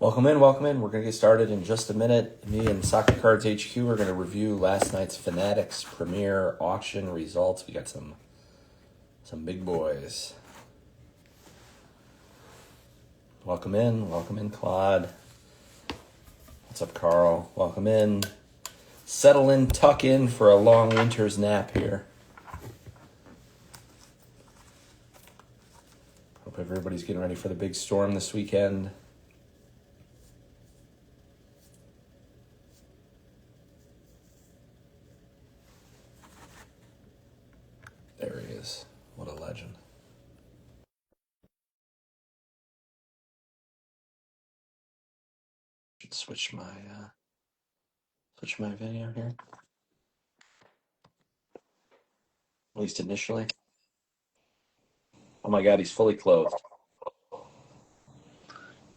Welcome in, welcome in. We're going to get started in just a minute. Me and Soccer Cards HQ are going to review last night's Fanatics Premier Auction results. We got some big boys. Welcome in, Claude. What's up, Carl? Welcome in. Settle in, tuck in for a long winter's nap here. Hope everybody's getting ready for the big storm this weekend. There he is. What a legend. Should switch my video here. At least initially. Oh my God, he's fully clothed.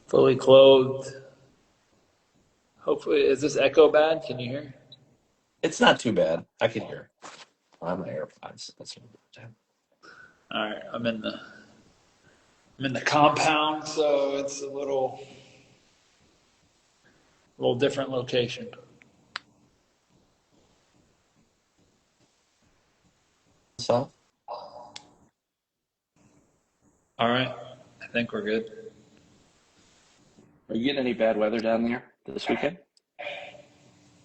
Fully clothed. Hopefully, is this echo bad? Can you hear? It's not too bad. I can hear. I'm on AirPods. That's what I'm All right, I'm in the compound, so it's a little different location. So, All right, I think we're good. are you getting any bad weather down there this weekend?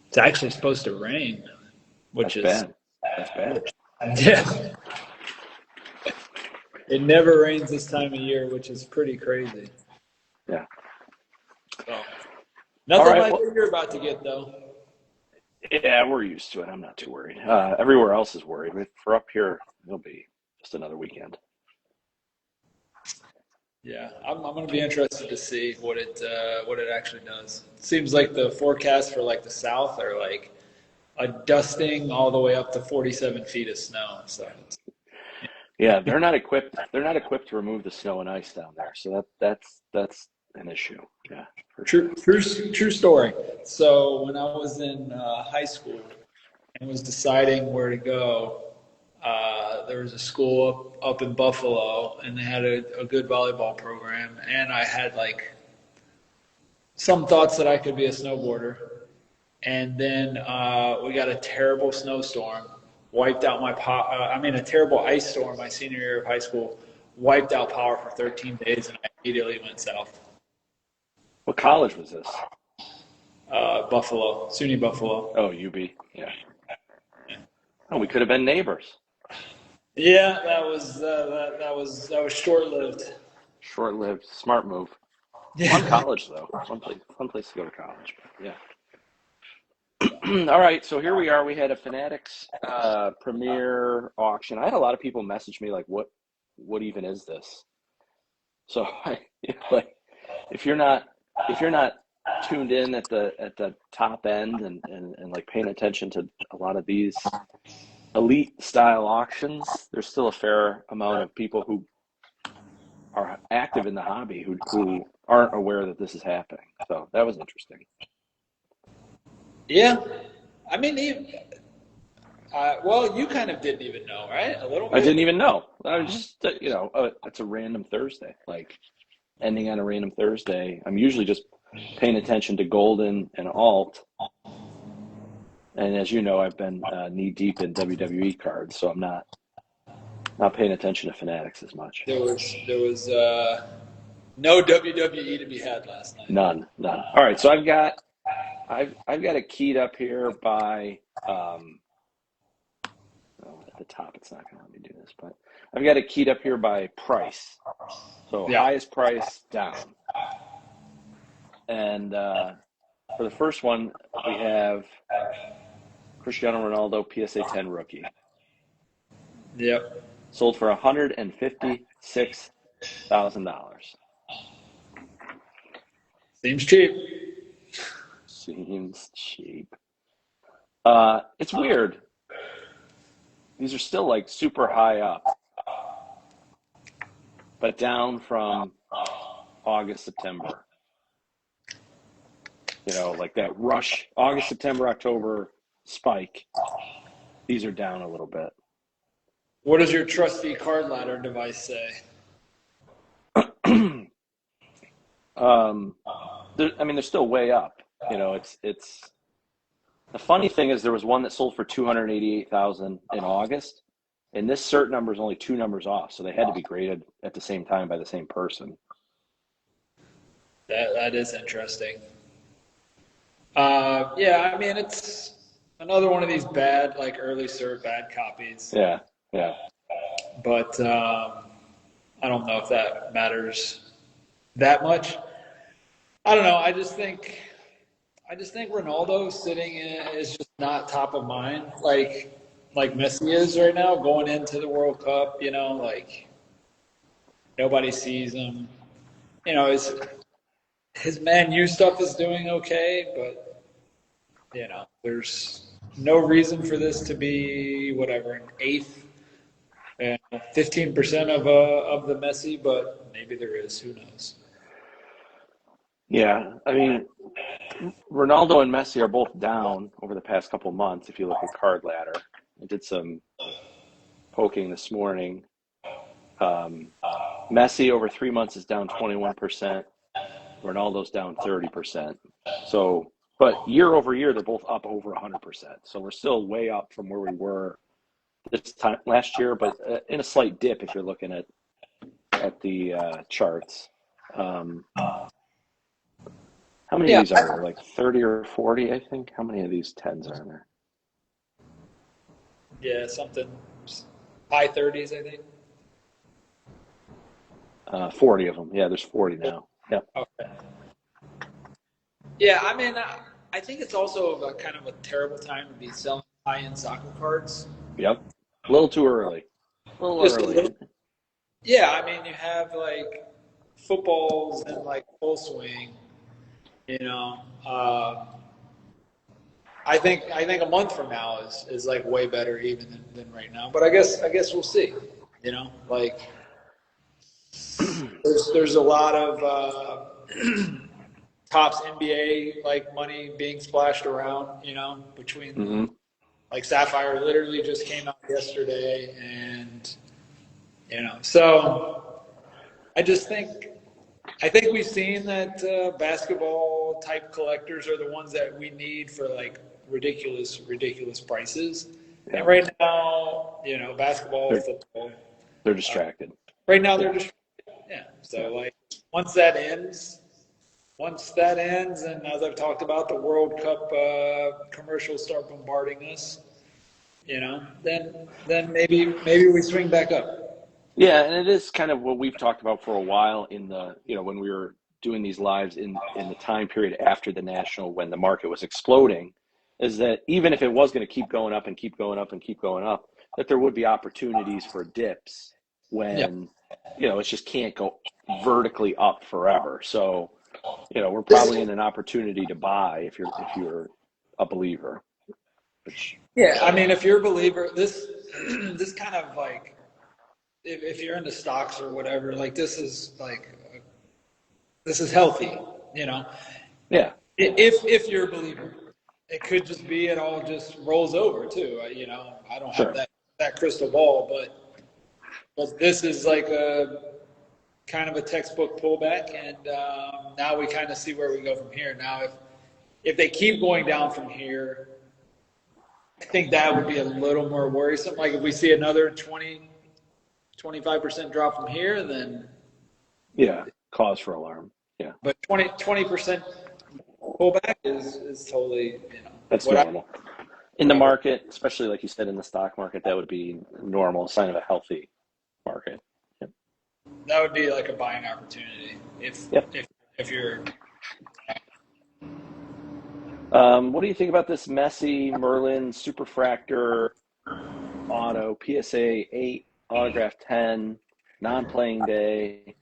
It's actually supposed to rain, which is bad. That's bad. Yeah. It never rains this time of year, which is pretty crazy. Yeah. So, nothing right, like what you're about to get, though. Yeah, we're used to it. I'm not too worried. Everywhere else is worried. For up here, it'll be just another weekend. Yeah, I'm going to be interested to see what it actually does. It seems like the forecast for like the South are like a dusting all the way up to 47 feet of snow. So Yeah, they're not equipped. They're not equipped to remove the snow and ice down there. So that's an issue. Yeah, for sure. True story. So when I was in high school and was deciding where to go, there was a school up in Buffalo, and they had a good volleyball program, and I had like some thoughts that I could be a snowboarder. And then we got a terrible snowstorm, wiped out a terrible ice storm my senior year of high school, wiped out power for 13 days, and I immediately went south. What college was this? Buffalo, SUNY Buffalo. Oh, UB. Yeah. Oh, we could have been neighbors. Yeah, that was short-lived. Short-lived. Smart move. Yeah. Fun college though. Fun place to go to college. But yeah. All right, so here we are. We had a Fanatics Premier Auction. I had a lot of people message me like, "What even is this?" So, if you're not tuned in at the top end and like paying attention to a lot of these elite style auctions, there's still a fair amount of people who are active in the hobby who aren't aware that this is happening. So that was interesting. Yeah, I mean, well, you kind of didn't even know, right? A little bit. I didn't even know. I was just, it's a random Thursday, like ending on a random Thursday. I'm usually just paying attention to Golden and Alt. And as you know, I've been knee deep in WWE cards, so I'm not paying attention to Fanatics as much. There was no WWE to be had last night. None. All right, so I've got it keyed up here by at the top. It's not going to let me do this, but I've got it keyed up here by price. So Yeah. Highest price down. And for the first one, we have Cristiano Ronaldo PSA 10 rookie. Yep. Sold for $156,000. Seems cheap. Seems cheap. It's weird. These are still like super high up, but down from August, September. Like that rush, August, September, October spike. These are down a little bit. What does your trusty card ladder device say? I mean, they're still way up. It's the funny thing is there was one that sold for 288,000 in August, and this cert number is only two numbers off, so they had to be graded at the same time by the same person. That is interesting. Yeah, I mean, it's another one of these bad, like early cert bad copies. Yeah, yeah. But I don't know if that matters that much. I don't know. I just think Ronaldo sitting is just not top of mind, like Messi is right now, going into the World Cup. Like nobody sees him. His Man U stuff is doing okay, but there's no reason for this to be whatever an eighth and 15% of the Messi, but maybe there is. Who knows? Yeah, I mean, Ronaldo and Messi are both down over the past couple months. If you look at Card Ladder, I did some poking this morning. Messi over 3 months is down 21%. Ronaldo's down 30%. So, but year over year, they're both up over 100%. So we're still way up from where we were this time last year, but in a slight dip if you're looking at the charts. How many of Yeah, these are there? Like 30 or 40, I think. How many of these tens are there? yeah, something high 30s, I think. 40 of them. Yeah, there's 40 now. Yep. Okay. Yeah, I mean, I think it's also kind of a terrible time to be selling high-end soccer cards. Yep. A little too early. A little Just a early. little, yeah, I mean, you have like footballs in like full swing. You know, I think a month from now is like way better even than right now. But I guess we'll see. Like there's a lot of tops NBA like money being splashed around. Between Mm-hmm. like Sapphire literally just came out yesterday, and so I think we've seen that basketball type collectors are the ones that we need for like ridiculous prices. Yeah. And right now, basketball, football. They're distracted. Right now they're just yeah. So like once that ends, and as I've talked about, the World Cup commercials start bombarding us, then maybe we swing back up. Yeah, and it is kind of what we've talked about for a while in the, when we were doing these lives in the time period after the national, when the market was exploding, is that even if it was going to keep going up and keep going up and keep going up, that there would be opportunities for dips when, it just can't go vertically up forever. So, we're probably in an opportunity to buy if you're a believer. Yeah, I mean, if you're a believer, this kind of like, if you're into stocks or whatever, like this is healthy, Yeah. If you're a believer, it could just be it all just rolls over too. I don't have that crystal ball, but this is like a kind of a textbook pullback, and now we kind of see where we go from here. Now, if they keep going down from here, I think that would be a little more worrisome. Like if we see another 25% drop from here, then cause for alarm. Yeah, but 20% pullback is totally that's normal in the market, especially like you said in the stock market. That would be normal, sign of a healthy market. Yep. That would be like a buying opportunity if you're. What do you think about this Messi Merlin Superfractor Auto PSA 8 autograph 10 non-playing day?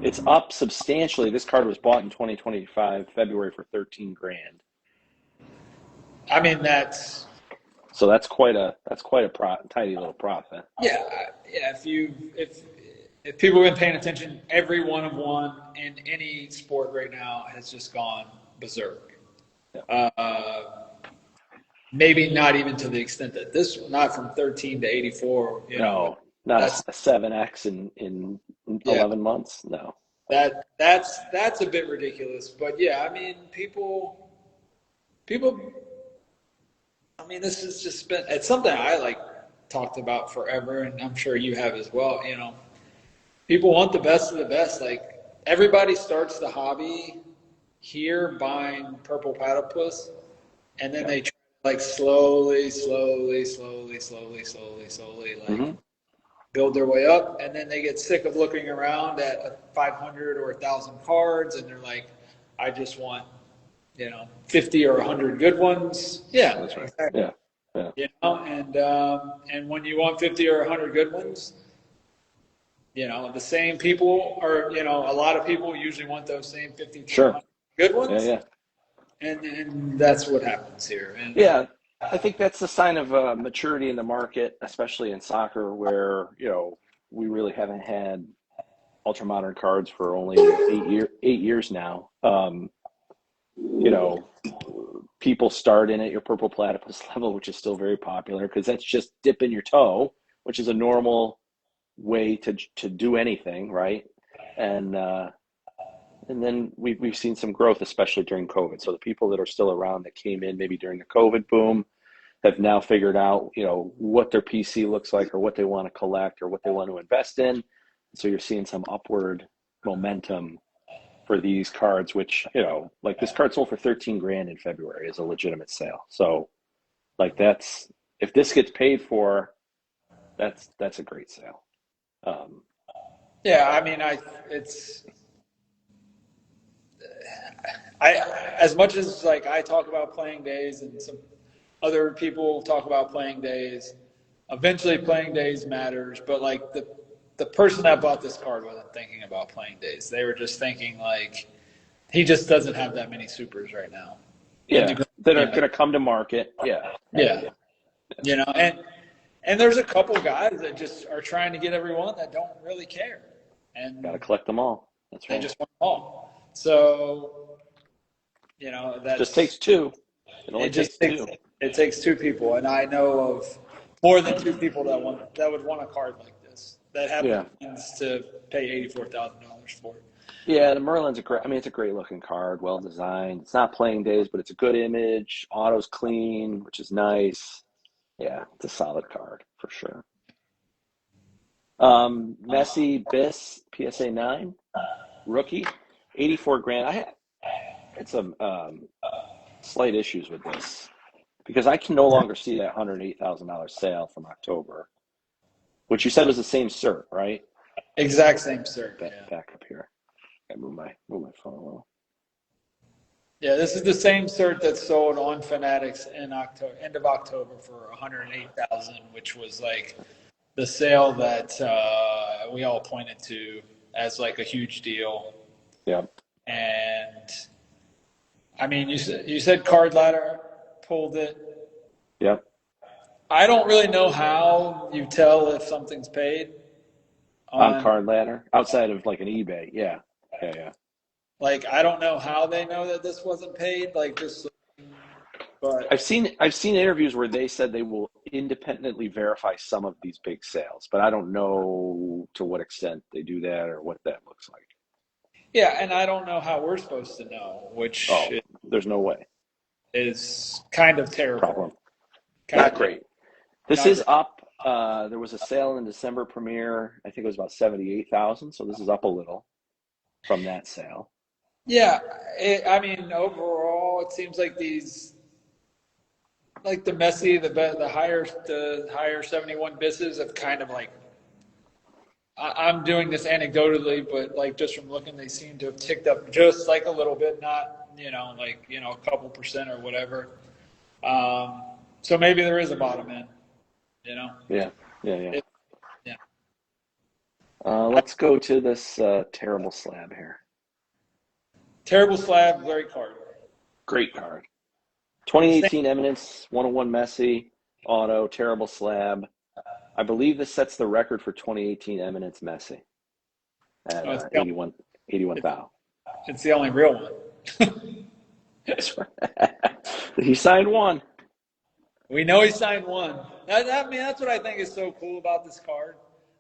It's up substantially. This card was bought in 2025 February for 13 grand. I mean, that's quite a tidy little profit. Yeah. If people have been paying attention, every one of one in any sport right now has just gone berserk. Yeah. Maybe not even to the extent that this, not from 13 to 84. No, not a 7x in 11 months. No. That's a bit ridiculous. But yeah, I mean, people. I mean, this has just been. It's something I like talked about forever, and I'm sure you have as well. You know, people want the best of the best. Like everybody starts the hobby here buying purple platypus, and then Yeah. they try, like slowly, like Hmm. build their way up, and then they get sick of looking around at 500 or 1,000 cards, and they're like, I just want 50 or 100 good ones. Yeah, That's right. exactly. Yeah. Yeah. And when you want 50 or 100 good ones, the same people are, a lot of people usually want those same 50 to Sure. 100 good Yeah. ones, Yeah. and that's what happens here. And Yeah. I think that's a sign of maturity in the market, especially in soccer, where we really haven't had ultra modern cards for only 8 years now. You know, People start in at your purple platypus level, which is still very popular because that's just dipping your toe, which is a normal way to do anything, right? And then we've seen some growth, especially during COVID. So the people that are still around that came in maybe during the COVID boom have now figured out, what their PC looks like or what they want to collect or what they want to invest in. So you're seeing some upward momentum for these cards, which, like this card sold for 13 grand in February is a legitimate sale. So like if this gets paid for, that's a great sale. Um, yeah, I mean, it's I as much as like I talk about playing days and some other people talk about playing days, eventually playing days matters, but like the person that bought this card wasn't thinking about playing days. They were just thinking like he just doesn't have that many supers right now in the yeah, that are yeah, going to come to market. Yeah, yeah, and there's a couple guys that just are trying to get everyone that don't really care, got to and collect them all. That's they right. just want them all. So Just that's takes two. It only it. Just takes takes two. it takes two people, and I know of more than two people that would want a card like this that have the Yeah. means to pay $84,000 for it. Yeah, the Merlin's a great. I mean, it's a great looking card, well designed. It's not playing days, but it's a good image. Auto's clean, which is nice. Yeah, it's a solid card for sure. Messi Bis PSA 9 rookie, 84 grand. I had some slight issues with this because I can no longer see that $108,000 sale from October, which you said was the same cert, right? Exact same cert. Yeah. Back up here. I move my phone a little. Yeah, this is the same cert that sold on Fanatics in October, end of October for 108,000, which was like the sale that we all pointed to as like a huge deal. Yeah. And I mean, you said Card Ladder pulled it. Yep. I don't really know how you tell if something's paid On on Card Ladder, outside of like an eBay. Yeah. Yeah. Yeah. like I don't know how they know that this wasn't paid. Like just, but I've seen interviews where they said they will independently verify some of these big sales, but I don't know to what extent they do that or what that looks like. yeah, and I don't know how we're supposed to know, which Oh, there's no way. is kind of terrible. Problem. Kind Not of great. This not is great. up. There was a sale in December premiere. I think it was about 78,000. So this is up a little from that sale. Yeah, I mean, overall, it seems like these, like the Messi, the higher 71 bisses have kind of like. I'm doing this anecdotally, but like just from looking, they seem to have ticked up just like a little bit, not like a couple percent or whatever. So maybe there is a bottom end. Yeah. Yeah. Yeah. It, yeah. Let's go to this terrible slab here. Terrible slab, great card. Great card. 2018 Eminence, 101 Messi, auto, terrible slab. I believe this sets the record for 2018 Eminence Messi at Oh, 81 thou. it's the only real one. That's right. He signed one. We know he signed one. I mean, that's what I think is so cool about this card.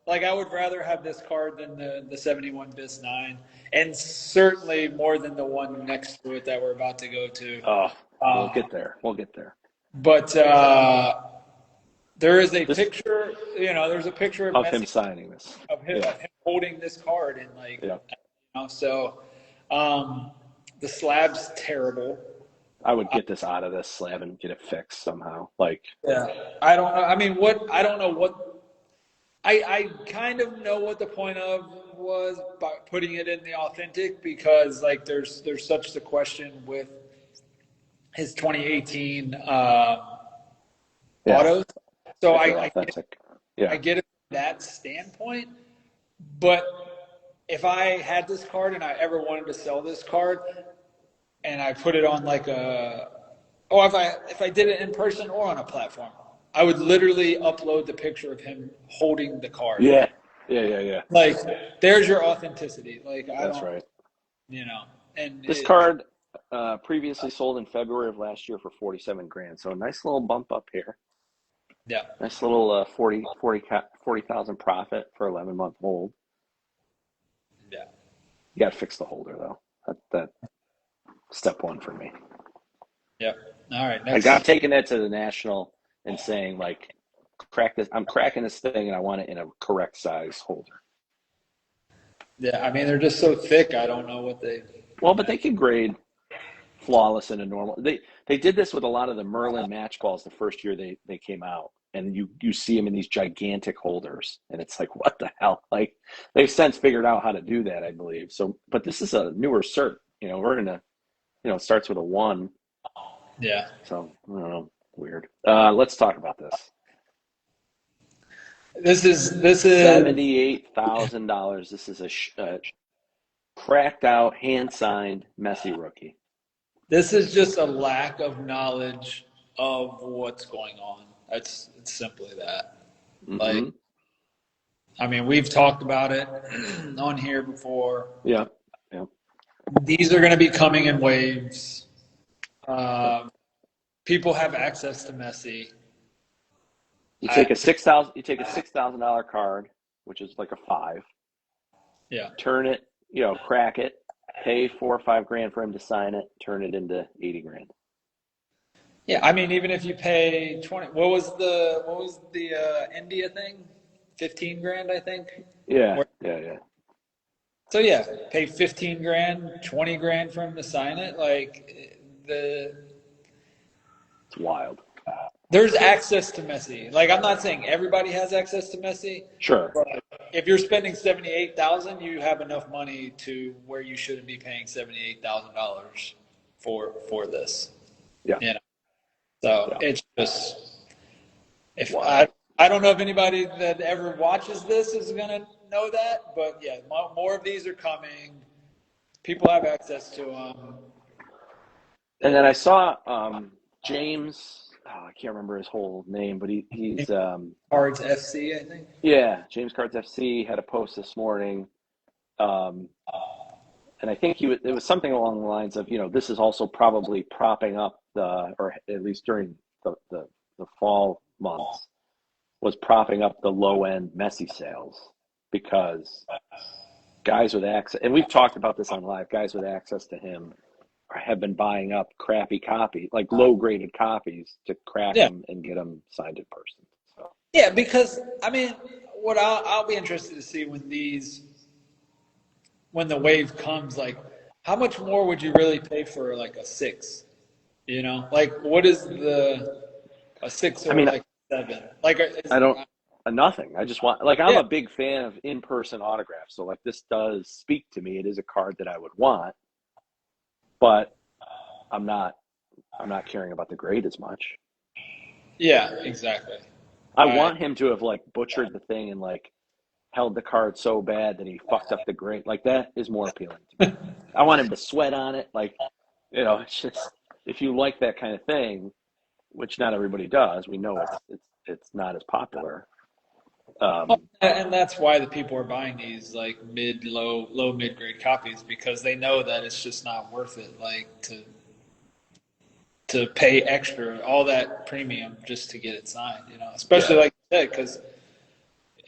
like I would rather have this card than the 71 bis 9, and certainly more than the one next to it that we're about to go to. Oh, we'll Uh, get there. We'll get there. but there is a This picture. There's a picture of of him Messi signing this. of him, Yeah. of him holding this card, and like, Yeah. so the slab's terrible. I would get this out of this slab and get it fixed somehow. Like, Yeah, I don't know. I mean, I don't know what. I kind of know what the point of was by putting it in the authentic, because like there's such the question with his 2018 yeah, autos. So if they're authentic. Yeah. I get it from that standpoint, but if I had this card and I ever wanted to sell this card and I put it on like if I did it in person or on a platform, I would literally upload the picture of him holding the card. Yeah. Yeah. Like, there's your authenticity. Like, That's right. and This card previously sold in February of last year for 47 grand. So a nice little bump up here. yeah. Nice little 40,000 profit for 11-month hold. Yeah. You got to fix the holder though. That step one for me. Yeah. All right. I got taking that to the national and saying like, crack this. I'm cracking this thing and I want it in a correct size holder. Yeah. I mean, they're just so thick. I don't know what they. Well, but they can grade flawless in a normal. They did this with a lot of the Merlin match balls the first year they came out, and you see them in these gigantic holders, and it's like, what the hell? Like, they've since figured out how to do that, I believe. So, but this is a newer cert. We're gonna, it starts with a 1. Yeah. So I don't know, weird. Let's talk about this. This is $78,000. This is a cracked out, hand signed Messi rookie. This is just a lack of knowledge of what's going on. It's simply that. Mm-hmm. Like, I mean, we've talked about it on here before. Yeah. These are going to be coming in waves. People have access to Messi. You take a $6,000 card, which is like a 5. Yeah. Turn it, crack it, pay 4 or 5 grand for him to sign it, turn it into 80 grand. Yeah, I mean, even if you pay 20, what was the India thing? 15 grand, I think. Yeah. So yeah, pay 15 grand, 20 grand for him to sign it. Like, it's wild. There's access to Messi. Like, I'm not saying everybody has access to Messi. Sure. But if you're spending $78,000, you have enough money to where you shouldn't be paying $78,000 for this. Yeah. So it's just, I don't know if anybody that ever watches this is gonna know that, but yeah, more of these are coming. People have access to them. And then I saw James. I can't remember his whole name, but he's Cards FC, I think. Yeah, James Cards FC had a post this morning, and I think it was something along the lines of, this is also probably propping up or at least during the fall months, was propping up the low end Messi sales, because guys with access, and we've talked about this on live, guys with access to him have been buying up crappy like low graded copies to crack them and get them signed in person. So. Yeah, because I mean, what I'll be interested to see when the wave comes, like, how much more would you really pay for like a 6? Like, what is a 6 or like 7? Like, nothing. I just want, like, I'm a big fan of in-person autographs. So like, this does speak to me. It is a card that I would want, but I'm not caring about the grade as much. Yeah, exactly. I want him to have like butchered the thing and like held the card so bad that he fucked up the grade. Like, that is more appealing to me. I want him to sweat on it. Like, it's just, if you like that kind of thing, which not everybody does, we know it's not as popular. And that's why the people are buying these like low mid grade copies, because they know that it's just not worth it, like to pay extra, all that premium just to get it signed. Especially like you said, because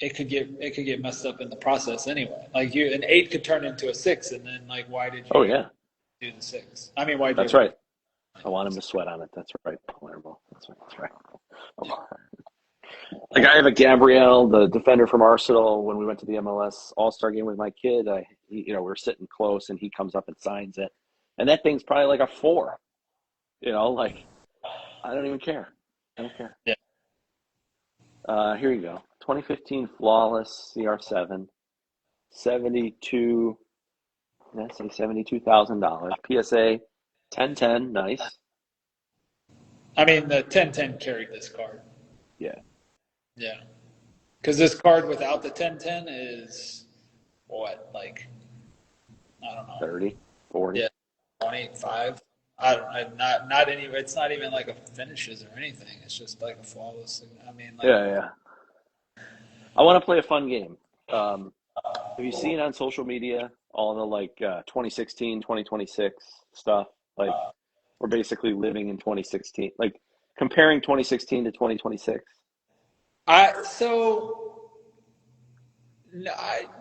it could get messed up in the process anyway. Like an 8 could turn into a 6, and then like why did Oh you yeah, do the 6? I mean, why did that's you? right. I want him to sweat on it. That's right, Palermo. That's right. That's right. Oh. Like I have a Gabrielle, the defender from Arsenal. When we went to the MLS All-Star game with my kid, we were sitting close, and he comes up and signs it, and that thing's probably like a 4. Like I don't even care. I don't care. Yeah. Here you go. 2015 flawless CR7, 72. Let's say $72,000. PSA 1010, nice. I mean, the 1010 carried this card. Yeah. Yeah. Because this card without the 1010 is what, like, I don't know. 30, 40. Yeah, 25. I don't not any. It's not even like a finishes or anything. It's just like a flawless. I mean, like, Yeah. I want to play a fun game. Have you seen on social media all the 2016, 2026 stuff? Like we're basically living in 2016, like comparing 2016 to 2026.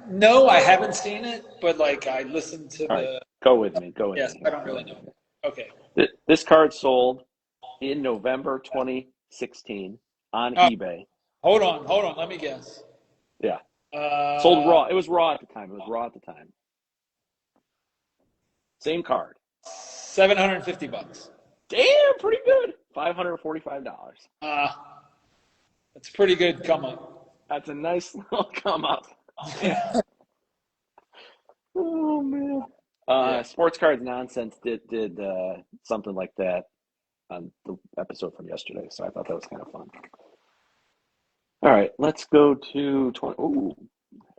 No, I haven't seen it, but like I listened to All right, go with me. Go with Yes, me. I don't really know. Okay. This card sold in November 2016 on eBay. Hold on. Let me guess. Yeah. Sold raw. It was raw at the time. Same card. $750. Damn, pretty good. $545. That's a pretty good come up. That's a nice little come up. Oh man. Sports Cards Nonsense did something like that on the episode from yesterday, so I thought that was kind of fun. All right, let's go to 20. Ooh,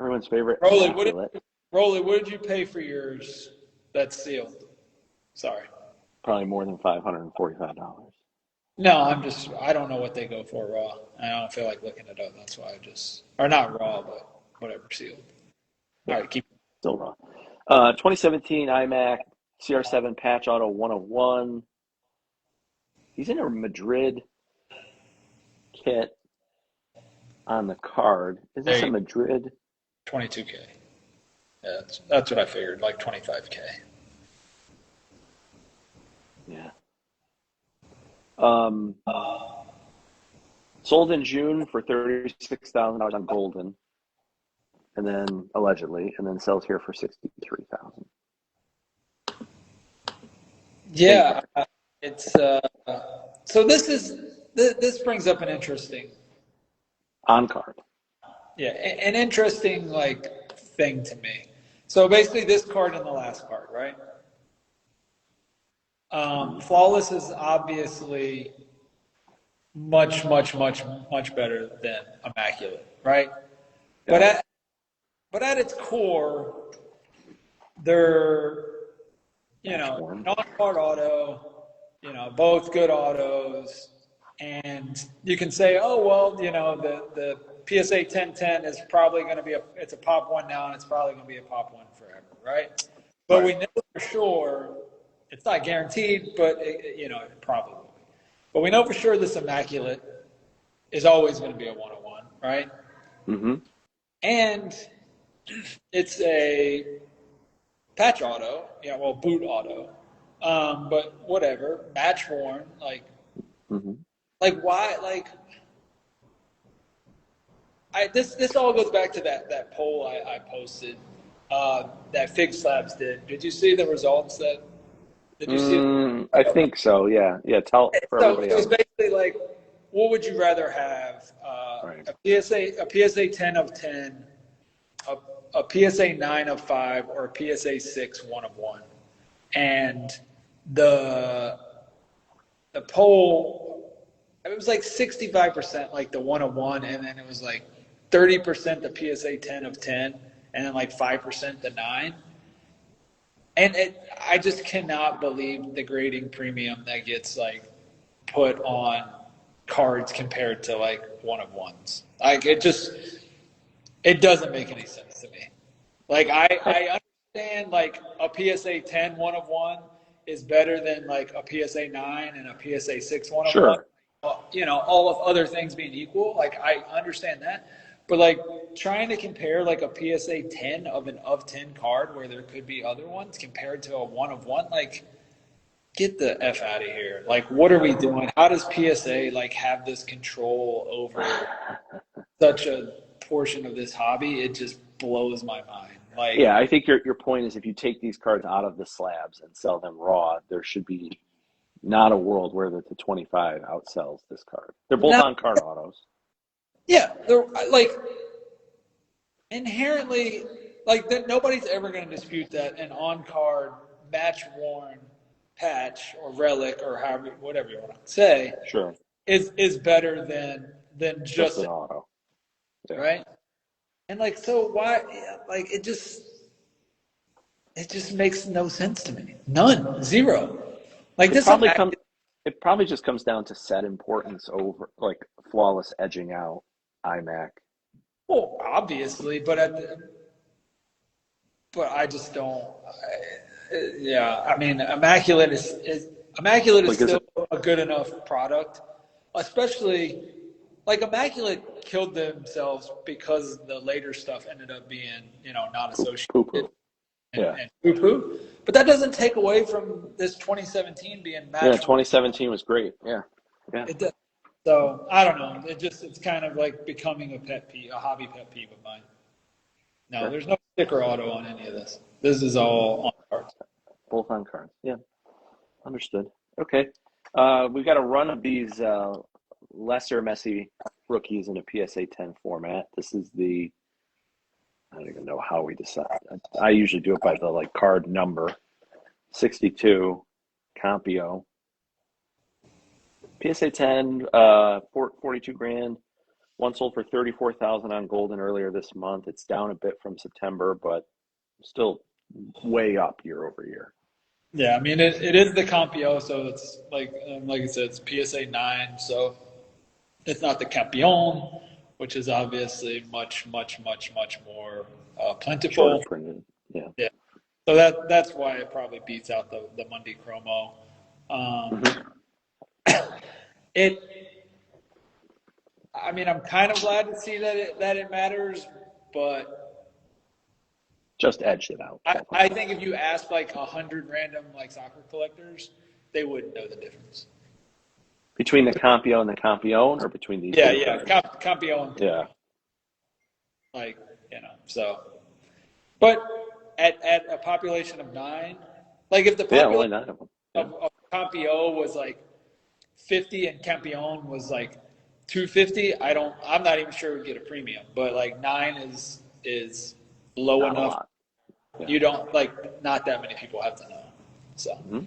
everyone's favorite. Rolly, what did you pay for yours that's sealed? Sorry. Probably more than $545. No, I don't know what they go for raw. I don't feel like looking it up. That's why or not raw, but whatever, sealed. All right, keep. Still raw. 2017 iMac CR7 patch auto 101. He's in a Madrid kit on the card. Is this a Madrid? 22K. Yeah, that's what I figured, like 25K. Yeah. Sold in June for $36,000 on Golden, and then allegedly, and then sells here for $63,000. Yeah, it's so this brings up an interesting on card. Yeah, an interesting thing to me. So basically, this card and the last card, right? Flawless is obviously much better than immaculate, right? Yeah. But at its core, they're non-card auto, both good autos, and you can say, oh well, the PSA 1010 is probably going to be it's a pop one now, and it's probably going to be a pop one forever, right? But we know for sure. It's not guaranteed, but it probably will be. But we know for sure this immaculate is always going to be a 101, right? Mm-hmm. And it's a patch auto, boot auto, but whatever, match worn, why, this all goes back to that poll I posted that Fig Slabs did. Did you see the results that? Did you see it? I think so. Yeah. Tell for everybody else. It was basically what would you rather have? A PSA 10 of 10, a PSA 9 of 5, or a PSA 6 1 of 1. And the poll, it was 65% the 1 of 1, and then it was 30% the PSA 10 of 10, and then 5% the 9. And I just cannot believe the grading premium that gets put on cards compared to 1 of 1s. It doesn't make any sense to me. I understand a PSA 10 1 of 1 is better than a PSA 9 and a PSA 6 1 of 1. All of other things being equal, I understand that. But like trying to compare like a PSA 10 of an of 10 card where there could be other ones compared to a one of one, like get the F out of here. Like, what are we doing? How does PSA like have this control over such a portion of this hobby? It just blows my mind. Like, Yeah, I think your point is if you take these cards out of the slabs and sell them raw, there should be not a world where the 25 outsells this card. They're both now, on card autos. yeah, they're like inherently, like that. Nobody's ever going to dispute that an on-card match worn patch or relic or however whatever you want to say Sure. is better than Just just an auto. Yeah. right. And like, so why? Like, it just makes no sense to me. None, zero. Like It this, probably comes. It probably just comes down to set importance over like flawless edging out iMac. well, obviously, but I just don't. Yeah, I mean, Immaculate is Like is still it a good enough product, especially like Immaculate killed themselves because the later stuff ended up being not poo associated poo? Yeah. and poo poo. But that doesn't take away from this 2017 being Yeah. match. 2017 was great. Yeah. Yeah. It does. So I don't know. It's kind of like becoming a pet peeve, a hobby pet peeve of mine. No, Sure. there's no sticker auto on any of this. This is all on cards. Both on cards. Yeah. Understood. Okay. We've got a run of these lesser Messi rookies in a PSA 10 format. This is I don't even know how we decide. I usually do it by the like card number. 62, Campio. PSA 10, 42 grand. One sold for 34,000 on Golden earlier this month. It's down a bit from September, but still way up year over year. Yeah, I mean it is the Campio, so it's like I said, it's PSA 9, so it's not the Campione, which is obviously much more Shorter plentiful. printed. Yeah. Yeah, so that's why it probably beats out the Monday Chromo. Um, Mm-hmm. it, I mean, I'm kind of glad to see that it matters, but Just edged it out. I think if you ask like 100 random like soccer collectors, they wouldn't know the difference. Between the Campio and the Campione, or between these Yeah, two yeah, cards? Campione, Yeah. like so. But at a population of 9, like if the Yeah, only population 9 of them. Yeah. of Campio was like 50 and Campione was like 250, I'm not even sure we'd get a premium. But like 9 is low Not a enough. lot. Yeah. You don't like not that many people have to know. So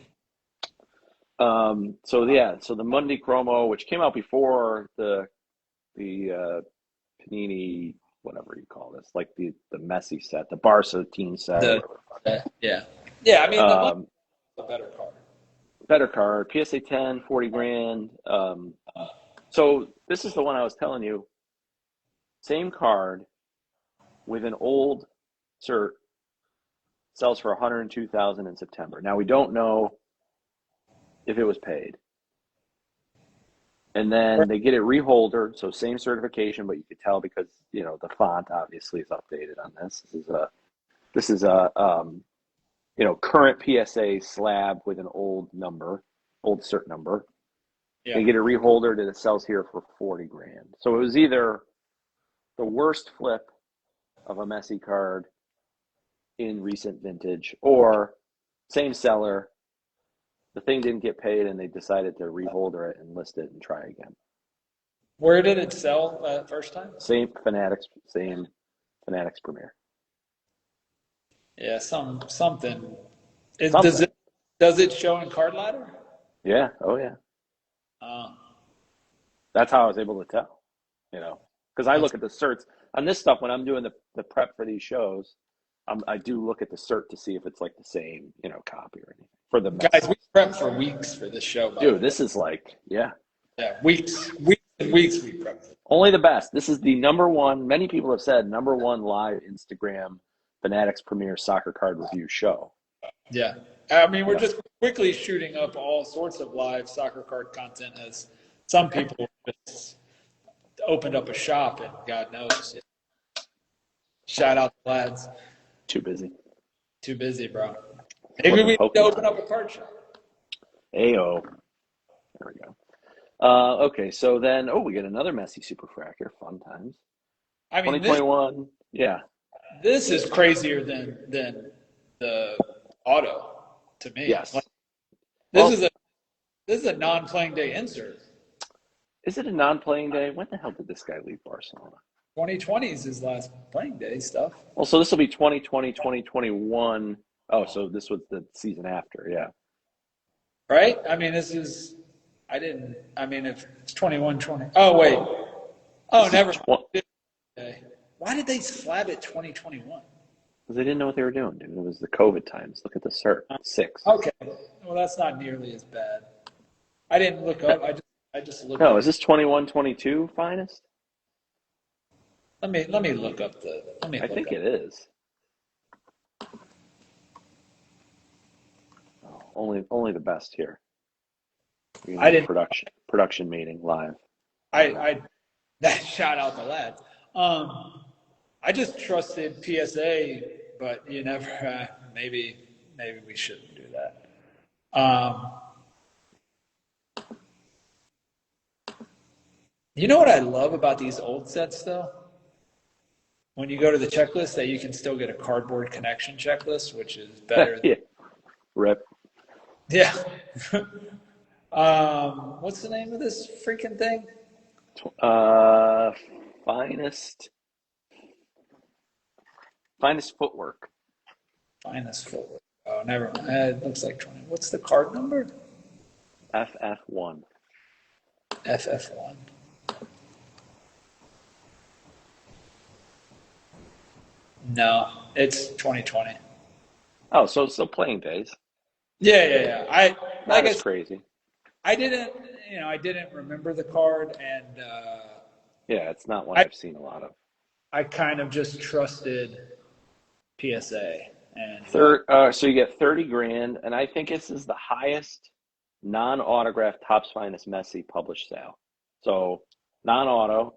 So the Monday Chromo, which came out before the Panini, whatever you call this, like the Messi set, the Barca team set. yeah. I mean the money is a better card. Better card, PSA 10, 40 grand. So this is the one I was telling you. Same card with an old cert sells for 102,000 in September. Now we don't know if it was paid. And then they get it reholdered, so same certification, but you could tell because the font obviously is updated on this. This is a current PSA slab with an old cert number. Yeah. They get it reholdered and it sells here for 40 grand. So it was either the worst flip of a Messi card in recent vintage, or same seller, the thing didn't get paid and they decided to reholder it and list it and try again. Where did it sell first time? Same Fanatics Premier. Yeah, something. Something. Does it show in Card Ladder? Yeah. Oh yeah. Uh, That's how I was able to tell. Because I look at the certs on this stuff when I'm doing the prep for these shows. I do look at the cert to see if it's like the same, copy or anything for the guys, we prepped for weeks for this show. Dude, this is like, yeah, weeks and weeks we prepped. only the best. This is the number one. Many people have said number one live Instagram Fanatics Premier Soccer Card Review show. Yeah, I mean we're just quickly shooting up all sorts of live soccer card content as some people just opened up a shop and God knows. Shout out the lads. Too busy. Too busy, bro. Maybe we Flipping need to open Pokemon. up a card shop. Ayo. There we go. Okay, so then, we get another Messi Superfractor. Fun times. I mean, this 2021. Yeah. this is crazier than the auto to me. Like Yes. this Well, is a this is a non-playing day insert. is it a non-playing day? When the hell did this guy leave Barcelona? 2020 is his last playing day stuff, Well, so this will be 2020, 2021. Oh, so this was the season after. Yeah. right? I mean, this is. I didn't. I mean, if it's 21, 20. Oh wait. Oh, This is never mind. Why did they slab it 2021? because they didn't know what they were doing, dude. It was the COVID times. Look at the cert. 6. Okay. Well, that's not nearly as bad. I didn't look up. I just looked No, up. is this 21, 22 finest? Let me look up the. Let me I look think up. it is. Oh, only the best here. We're I gonna do a didn't. production meeting live. I that shout out the lads. I just trusted PSA, but you never. Maybe we shouldn't do that. You know what I love about these old sets though? When you go to the checklist, that you can still get a cardboard connection checklist, which is better. Yeah. Rip. Yeah. What's the name of this freaking thing? Uh, finest finest footwork. Finest footwear. Oh, never mind. It looks like 20. What's the card number? FF1. FF1. No, it's 2020. Oh, so still playing days. Yeah. I Not like I as said, crazy. I didn't I didn't remember the card, and Yeah, it's not one I I've seen a lot of. I kind of just trusted PSA, and So you get 30 grand, and I think this is the highest non-autographed Topps Finest Messi published sale. So non-auto,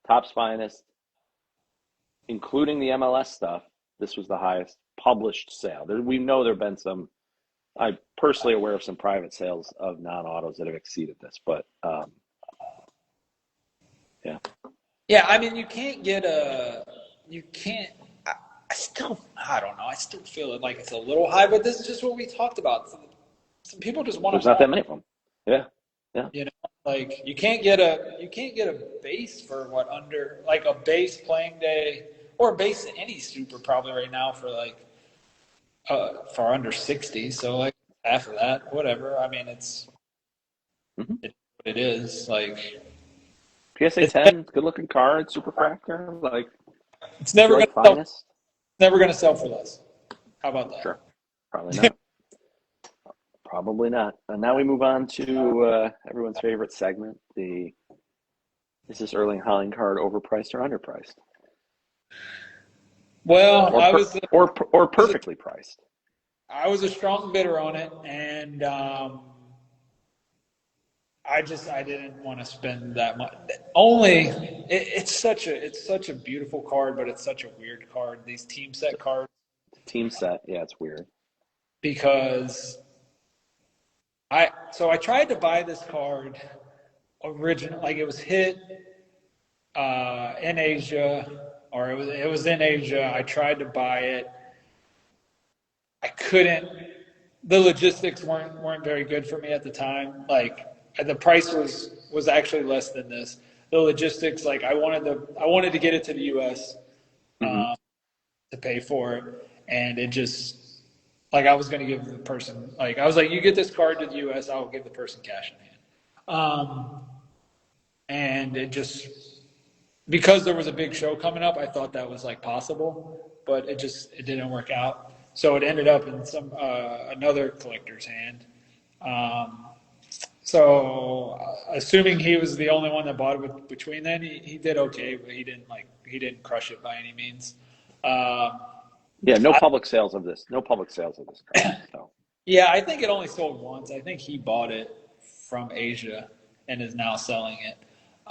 Topps Finest, including the MLS stuff, this was the highest published sale. We know there have been some. I'm personally aware of some private sales of non-autos that have exceeded this, but yeah. yeah, I mean you can't. I still I don't know. I still feel it like it's a little high, but this is just what we talked about. Some people just want There's to not buy. that many of them. Yeah, yeah. You know, like you can't get a base for what under like a base playing day or a base any super probably right now for like for under 60. So like half of that, whatever. I mean, Hmm. it's what it is. Like PSA it's 10, good looking card, super fractor. Like it's if you never gonna like sell. finest, Never gonna sell for less. How about sure. Probably not. Probably not. And now we move on to everyone's favorite segment: the is this Erling Haaland card overpriced or underpriced, well, or perfectly priced? I was a strong bidder on it, and I didn't want to spend that much. Only it's such a beautiful card, but it's such a weird card. These team set cards Team set, yeah, it's weird. because I tried to buy this card original like it was hit in Asia or it was in Asia. I tried to buy it. I couldn't. The logistics weren't very good for me at the time. Like the price was actually less than this. The logistics, like I wanted to get it to the U.S. Hmm. To pay for it, and it just like I was going to give the person like I was like, you get this card to the U.S., I'll give the person cash in hand. And it just because there was a big show coming up, I thought that was like possible, but it didn't work out. So it ended up in some another collector's hand. Um, so assuming he was the only one that bought it between then, he did okay, but he didn't crush it by any means. Um, Yeah, no public sales of this. No public sales of this card. So yeah, I think it only sold once. I think he bought it from Asia and is now selling it.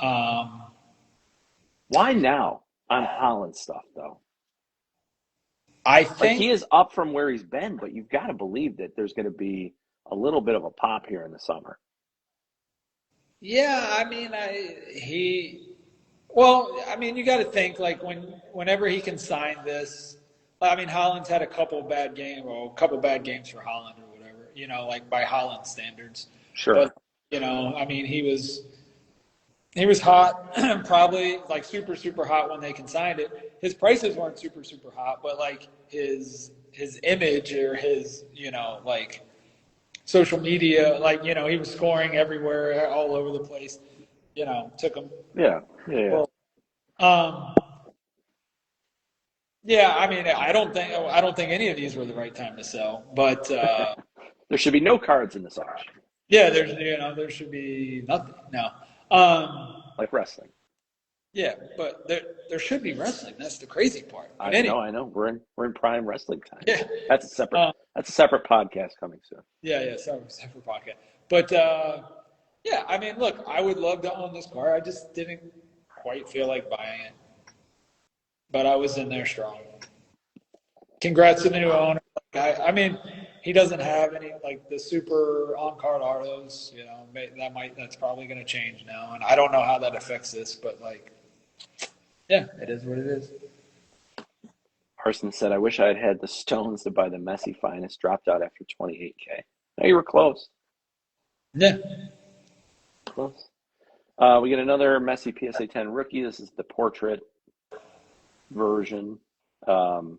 Um, why now on Holland stuff though? I Like he think, is up from where he's been, but you've got to believe that there's going to be a little bit of a pop here in the summer. yeah, I mean, well, I mean, you got to think like whenever he can sign this. I mean, Holland's had a couple bad games for Holland or whatever, like by Holland standards. But Sure. I mean, he was hot, probably like super super hot when they consigned it. His prices weren't super super hot, but like his image or his like social media, like he was scoring everywhere, all over the place. Took him. Yeah. Yeah. Well, um, yeah, I mean, I don't think any of these were the right time to sell, but There should be no cards in this auction, yeah, there should be nothing. No, um, like wrestling. yeah, but there should be wrestling. That's the crazy part. But I anyway, know, I know. We're in prime wrestling time. yeah, That's a separate um, that's a separate podcast coming soon. yeah. Sorry, separate podcast. But yeah, I mean, look, I would love to own this car. I just didn't quite feel like buying it, but I was in there strong. Congrats to the new owner. I mean, he doesn't have any like the super on-card autos. That's probably going to change now, and I don't know how that affects this, but like, yeah, it is what it is. Arson said, "I wish I had had the stones to buy the Messi finest. Dropped out after 28K. No, you were close. Yeah, Close. We get another Messi PSA 10 rookie. This is the portrait version. Um,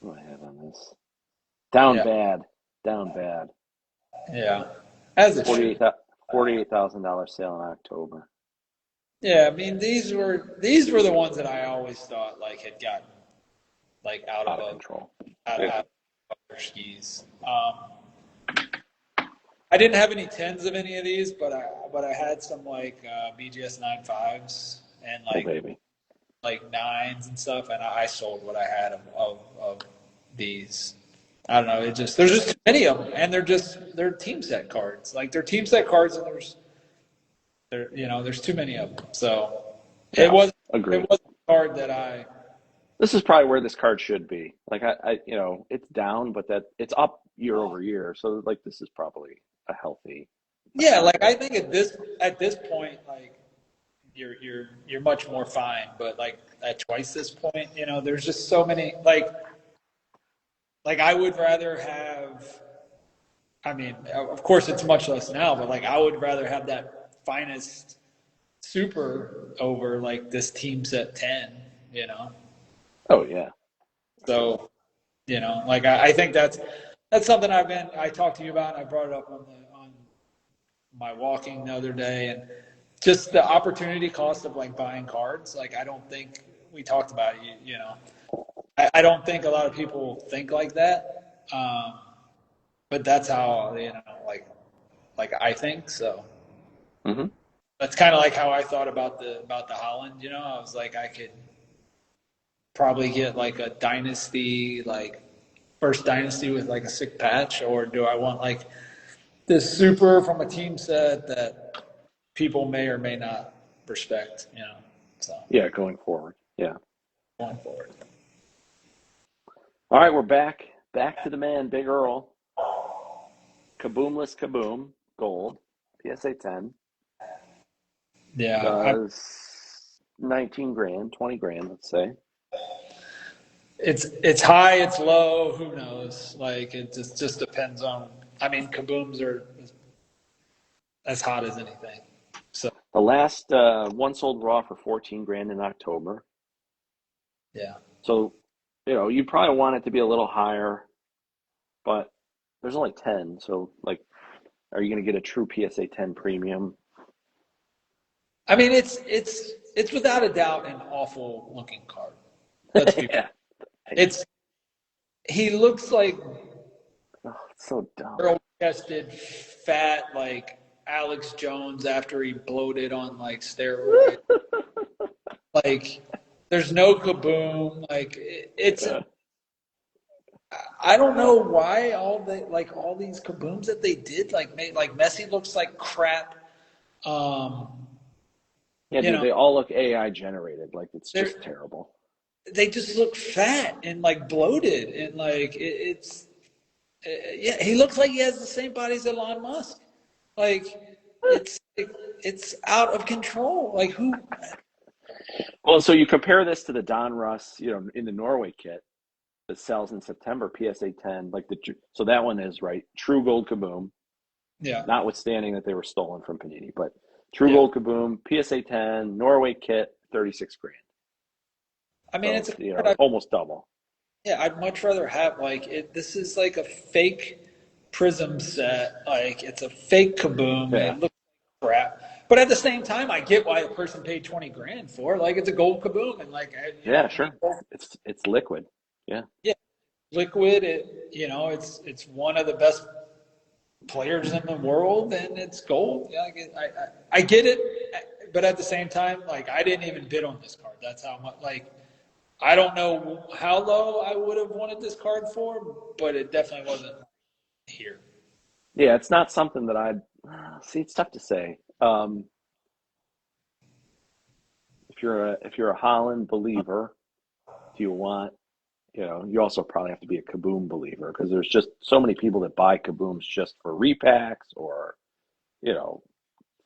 what do I have on this? Down yeah, bad. Down bad. yeah. As it should. $48,000 sale in October. Yeah, I mean these were the ones that I always thought like had gotten like out Out of of control. out of their skis. I didn't have any tens of any of these, but I had some like BGS 9.5s and Oh, baby. like nines and stuff, and I sold what I had of these. I don't know. There's just too many of them, and they're team set cards. Like they're team set cards, and there's too many of them. So it Yeah, was agreed. it was a card that I This is probably where this card should be. Like it's down, but that it's up year over year. So like this is probably a healthy. yeah, like I think at this point, like you're much more fine, but like at twice this point, there's just so many like I would rather have. I mean, of course, it's much less now, but like I would rather have that finest super over like this team set 10, Oh yeah. So, like I think that's something I talked to you about. And I brought it up on my walking the other day, and just the opportunity cost of like buying cards. Like I don't think we talked about it. I don't think a lot of people think like that. But that's how like I think so. Mm-hmm. That's kind of like how I thought about the Holland. I was like I could probably get like a dynasty, like first dynasty with like a sick patch, or do I want like this super from a team set that people may or may not respect, So Yeah, going forward. Yeah. going forward. All right, we're back. Back to the man, Big Earl. Kaboomless Kaboom, gold, PSA 10. Yeah, Does 19 grand, 20 grand, let's say. it's high, it's low. Who knows? Like it just depends on. I mean, kabooms are as hot as anything. So The last one sold raw for 14 grand in October. yeah, So, you probably want it to be a little higher, but there's only 10. So, like, are you going to get a true PSA 10 premium? I mean it's without a doubt an awful looking card. Let's be. Yeah. It's he looks like Oh, it's so dumb. barrel chested, fat, like Alex Jones after he bloated on like steroids. Like, there's no kaboom. Like, it's. Yeah. I don't know why all these kabooms that they did made like Messi looks like crap. Um, Yeah, dude, they all look AI generated. Like, it's there just terrible. they just look fat and like bloated and like yeah, he looks like he has the same body as Elon Musk. Like it's out of control. Like who? Well, so you compare this to the Don Russ, in the Norway kit that sells in September, PSA 10, so that one is right, true gold kaboom, Yeah, notwithstanding that they were stolen from Panini, but true yeah. gold kaboom, PSA 10, Norway kit, 36 grand. I mean, So, it's a card. almost double. Yeah, I'd much rather have like it. This is like a fake prism set. Like it's a fake kaboom. Yeah. It looks like crap. But at the same time, I get why a person paid 20 grand for. Like it's a gold kaboom, and like Yeah, I mean, sure. It's liquid. Yeah. yeah, liquid. It's one of the best players in the world, and it's gold. Yeah, I get it, but at the same time, like I didn't even bid on this card. That's how much. Like I don't know how low I would have wanted this card for, but it definitely wasn't here. Yeah, it's not something that I'd see. It's tough to say. If you're a Holland believer, do you want, you also probably have to be a Kaboom believer because there's just so many people that buy Kabooms just for repacks or, you know,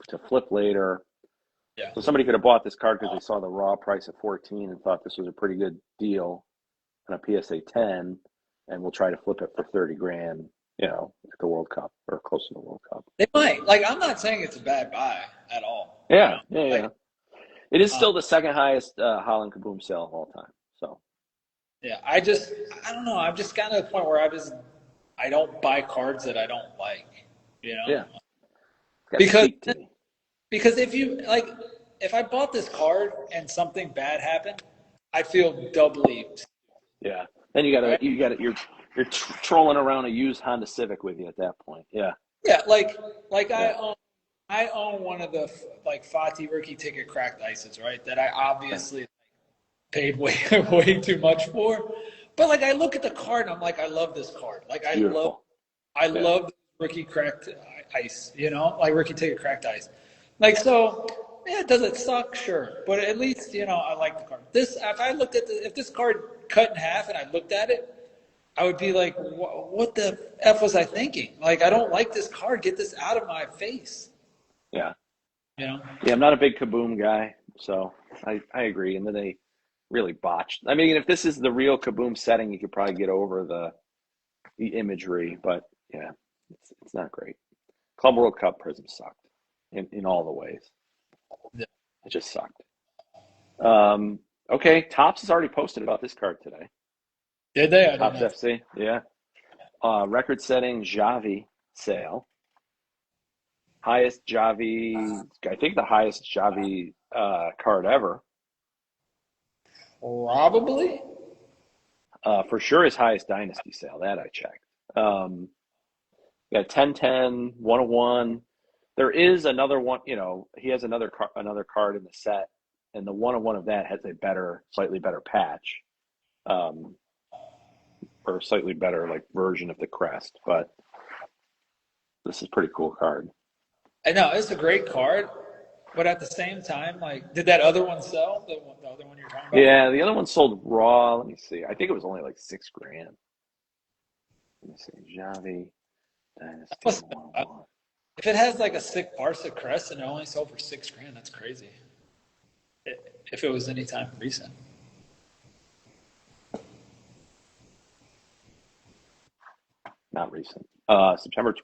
to flip later. Yeah. So somebody could have bought this card because they saw the raw price at 14 and thought this was a pretty good deal on a PSA 10, and we'll try to flip it for 30 grand, at the World Cup or close to the World Cup. They might. Like, I'm not saying it's a bad buy at all. Yeah, yeah, yeah. Like, It is um, still the second highest Holland Kaboom sale of all time. So yeah, I don't know. I'm just kind of the point where I don't buy cards that I don't like, you know? yeah, it's got to Because, speak to me. because if I bought this card and something bad happened, I feel doubly, Yeah. Then right? you're trolling around a used Honda Civic with you at that point. Yeah, Yeah, like yeah, I own one of the like Fati rookie ticket cracked ices, right? That I yeah. obviously paid way way too much for. But like I look at the card and I'm like, I love this card. Like Beautiful. I Yeah, love rookie cracked ice, like rookie ticket cracked ice. Like so, yeah, does it suck? Sure, but at least I like the card. This if I looked at if this card cut in half and I looked at it, I would be like, what the f was I thinking? Like I don't like this card. Get this out of my face. yeah, You know? yeah. I'm not a big Kaboom guy, so I agree. And then they really botched. I mean, if this is the real Kaboom setting, you could probably get over the imagery, but yeah, it's not great. Club World Cup Prism sucked in all the ways. Yeah. It just sucked. Okay, Tops has already posted about this card today. Did they? I didn't Tops know. FC, yeah. Record-setting Xavi sale. Highest Xavi, I think the highest Xavi card ever. Probably. For sure his highest Dynasty sale, that I checked. Got 10-10, 101. There is another one, he has another card in the set, and the 101 of that has a slightly better patch. Or slightly better like version of the crest, but this is a pretty cool card. I know it's a great card, but at the same time, like, did that other one sell? The other one you're talking about? Yeah, the other one sold raw. Let me see. I think it was only like 6 grand. Let me see. Javi That Dynasty must have been, 101. if it has like a sick Barca crest and it only sold for 6 grand, that's crazy. If it was any time recent. Not recent. September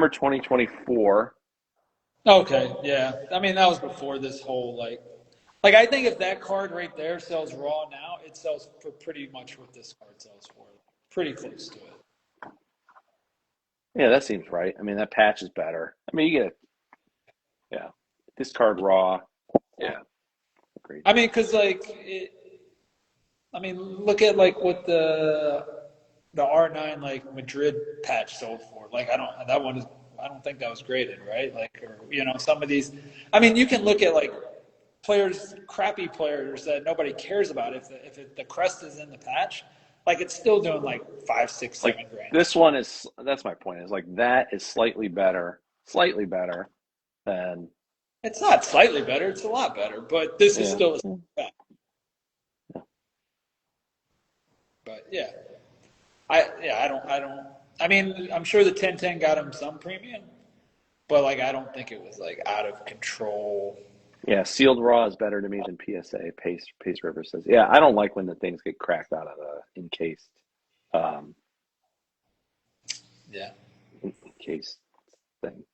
2024. Okay, yeah. I mean, that was before this whole like I think if that card right there sells raw now, it sells for pretty much what this card sells for. Pretty close to it. Yeah, that seems right. I mean, that patch is better. I mean, yeah, this card raw. Yeah, agreed. I mean, because look at like what the R9 like Madrid patch sold for. Like I don't think that was graded, right? Like or some of these. I mean, you can look at like crappy players that nobody cares about. If the crest is in the patch, like it's still doing like 5, 6, Like 7 grand. this one is. That's my point. Is like that is slightly better than. It's not slightly better; it's a lot better. But this is Yeah, still yeah, a But yeah, I mean, I'm sure the 1010 got him some premium, but like I don't think it was like out of control. Yeah, sealed raw is better to me than PSA. Pace River says, yeah, I don't like when the things get cracked out of the um, Yeah. encased thing.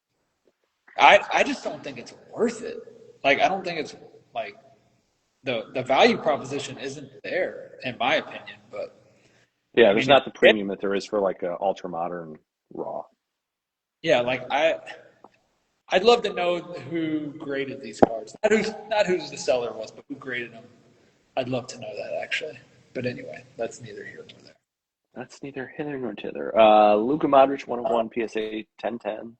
I just don't think it's worth it. Like I don't think it's like the value proposition isn't there in my opinion. But Yeah, I there's mean, if not the you get, premium that there is for like a ultra modern raw. yeah, like I'd love to know who graded these cards. Not who the seller was, but who graded them. I'd love to know that actually. But anyway, that's neither here nor there. That's neither hither nor thither. Luka Modric 101 PSA 1010.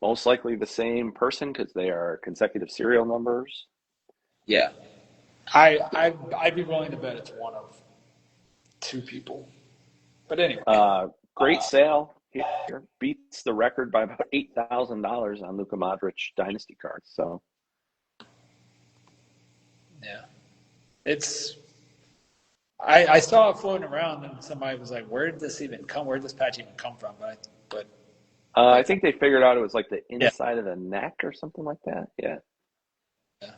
Most likely the same person because they are consecutive serial numbers. Yeah, I'd be willing to bet it's one of two people. But anyway, Great sale here. Beats the record by about $8,000 on Luka Modric dynasty cards. So yeah, it's. I saw it floating around, and somebody was like, "Where did this even come? Where did this patch even come from?" But I like, think they figured out it was like the yeah, inside of the neck or something like that. Yeah. yeah,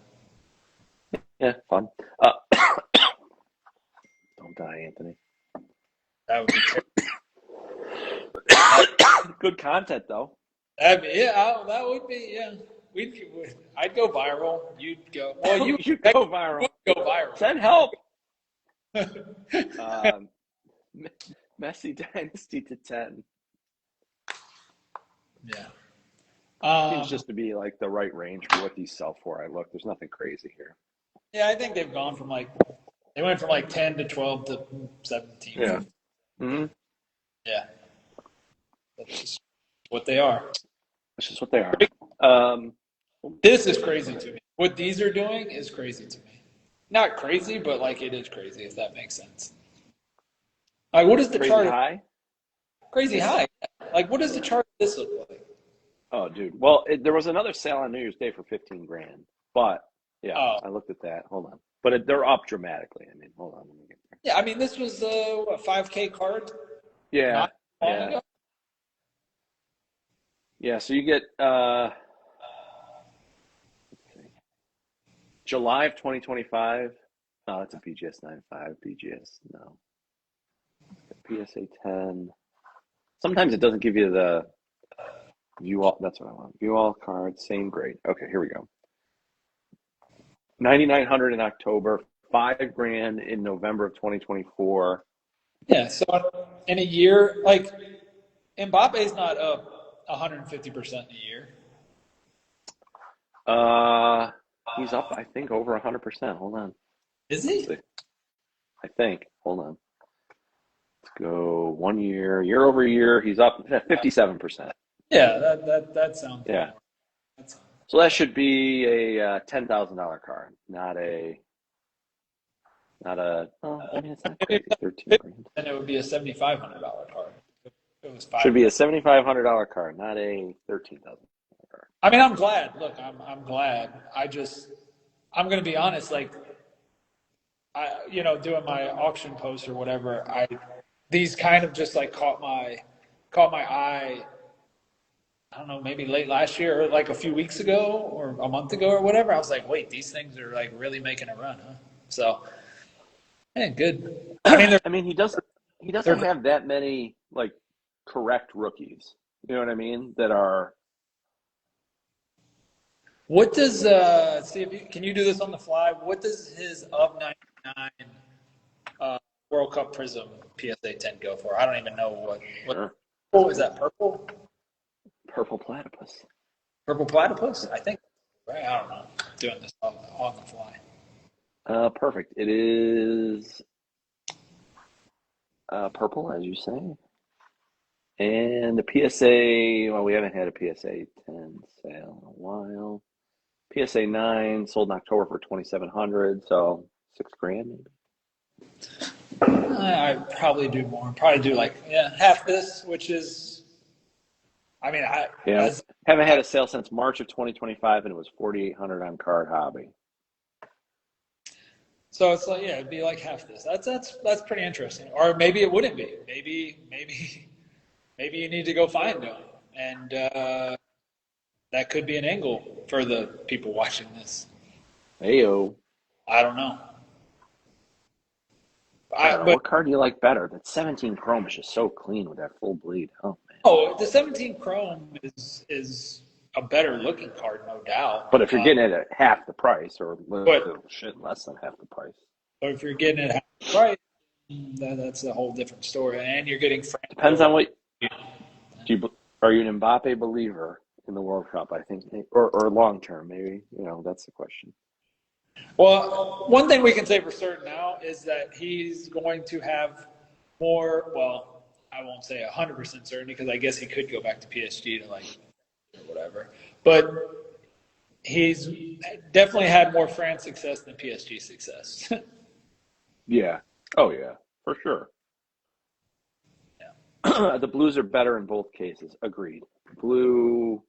Yeah, fun. Uh, don't die, Anthony. that would be terrible. That, Good content though. that would be yeah. I'd go viral. You'd go. Well, You go viral. would go viral. Send help. Um, Messi dynasty to 10. Yeah. Seems just to be like the right range for what these sell for. I look, there's nothing crazy here. Yeah, I think they've gone from they went from like 10 to 12 to 17. Yeah. 15. Mm-hmm. Yeah, that's just what they are. That's just what they are. This is crazy to me. What these are doing is crazy to me. Not crazy, but like it is crazy if that makes sense. Like, what is the Crazy chart? high. Crazy high. Like, what does the chart of this look like? Oh, dude. Well, there was another sale on New Year's Day for 15 grand, but yeah, Oh, I looked at that. Hold on, but they're up dramatically. I mean, hold on, let me get there. yeah. I mean, this was what 5K card Yeah, not long yeah, ago. yeah. So you get let's see, July of 2025. Oh, that's a BGS 95. BGS no. PSA 10. Sometimes it doesn't give you the view all. That's what I want. View all cards, same grade. Okay, here we go. 9,900 in October, 5 grand in November of 2024. Yeah. So in a year, like Mbappe's not up 150% in a year. He's up, I think, over 100%. Hold on. Is Let's he? see. I think. Hold on. Let's go 1 year, year over year. He's up 57%. Yeah. That sounds. Yeah. That's, So that should be a $10,000 card, not a. Oh, I mean, it's not crazy. 13 grand. then it would be a $7,500 card. It was Should five be a grand. $7,500 card, not a 13,000 card. I mean, I'm glad. Look, I'm glad. I'm going to be honest. Like, doing my auction post or whatever, these kind of just like caught my eye. I don't know, maybe late last year or like a few weeks ago or a month ago or whatever. I was like, wait, these things are like really making a run, huh? So, yeah, good. I mean, I mean, he doesn't they're have that many like correct rookies. You know what I mean? That are what does see if can you do this on the fly? What does his of 99 uh, World Cup Prism PSA 10 go for? I don't even know sure what is that, purple? purple platypus. Purple platypus? I think. Right? I don't know. Doing this on the fly. Perfect. It is purple, as you say. And the PSA, well, we haven't had a PSA 10 sale in a while. PSA 9 sold in October for 2,700, so 6 grand maybe. I probably do more. Probably do like half this, which is. I mean, Yeah, haven't had a sale since March of 2025, and it was 4,800 on Card Hobby. So it's like, yeah, it'd be like half this. That's pretty interesting. Or maybe it wouldn't be. Maybe you need to go find them, and that could be an angle for the people watching this. Heyo. I don't know. I don't know. But What card do you like better? That 17 Chrome is just so clean with that full bleed. Oh man. oh, the 17 Chrome is a better looking card, no doubt. But if you're getting it at half the price, or But shit less than half the price, if you're getting it right, that's a whole different story. And you're getting depends Franco. on what are you an Mbappe believer in the World Cup? I think, or long term, maybe. That's the question. Well, one thing we can say for certain now is that he's going to have more. Well, I won't say 100% certain because I guess he could go back to PSG to like whatever. But he's definitely had more France success than PSG success. Yeah. Oh yeah, for sure. The blues are better in both cases. Agreed. Blue,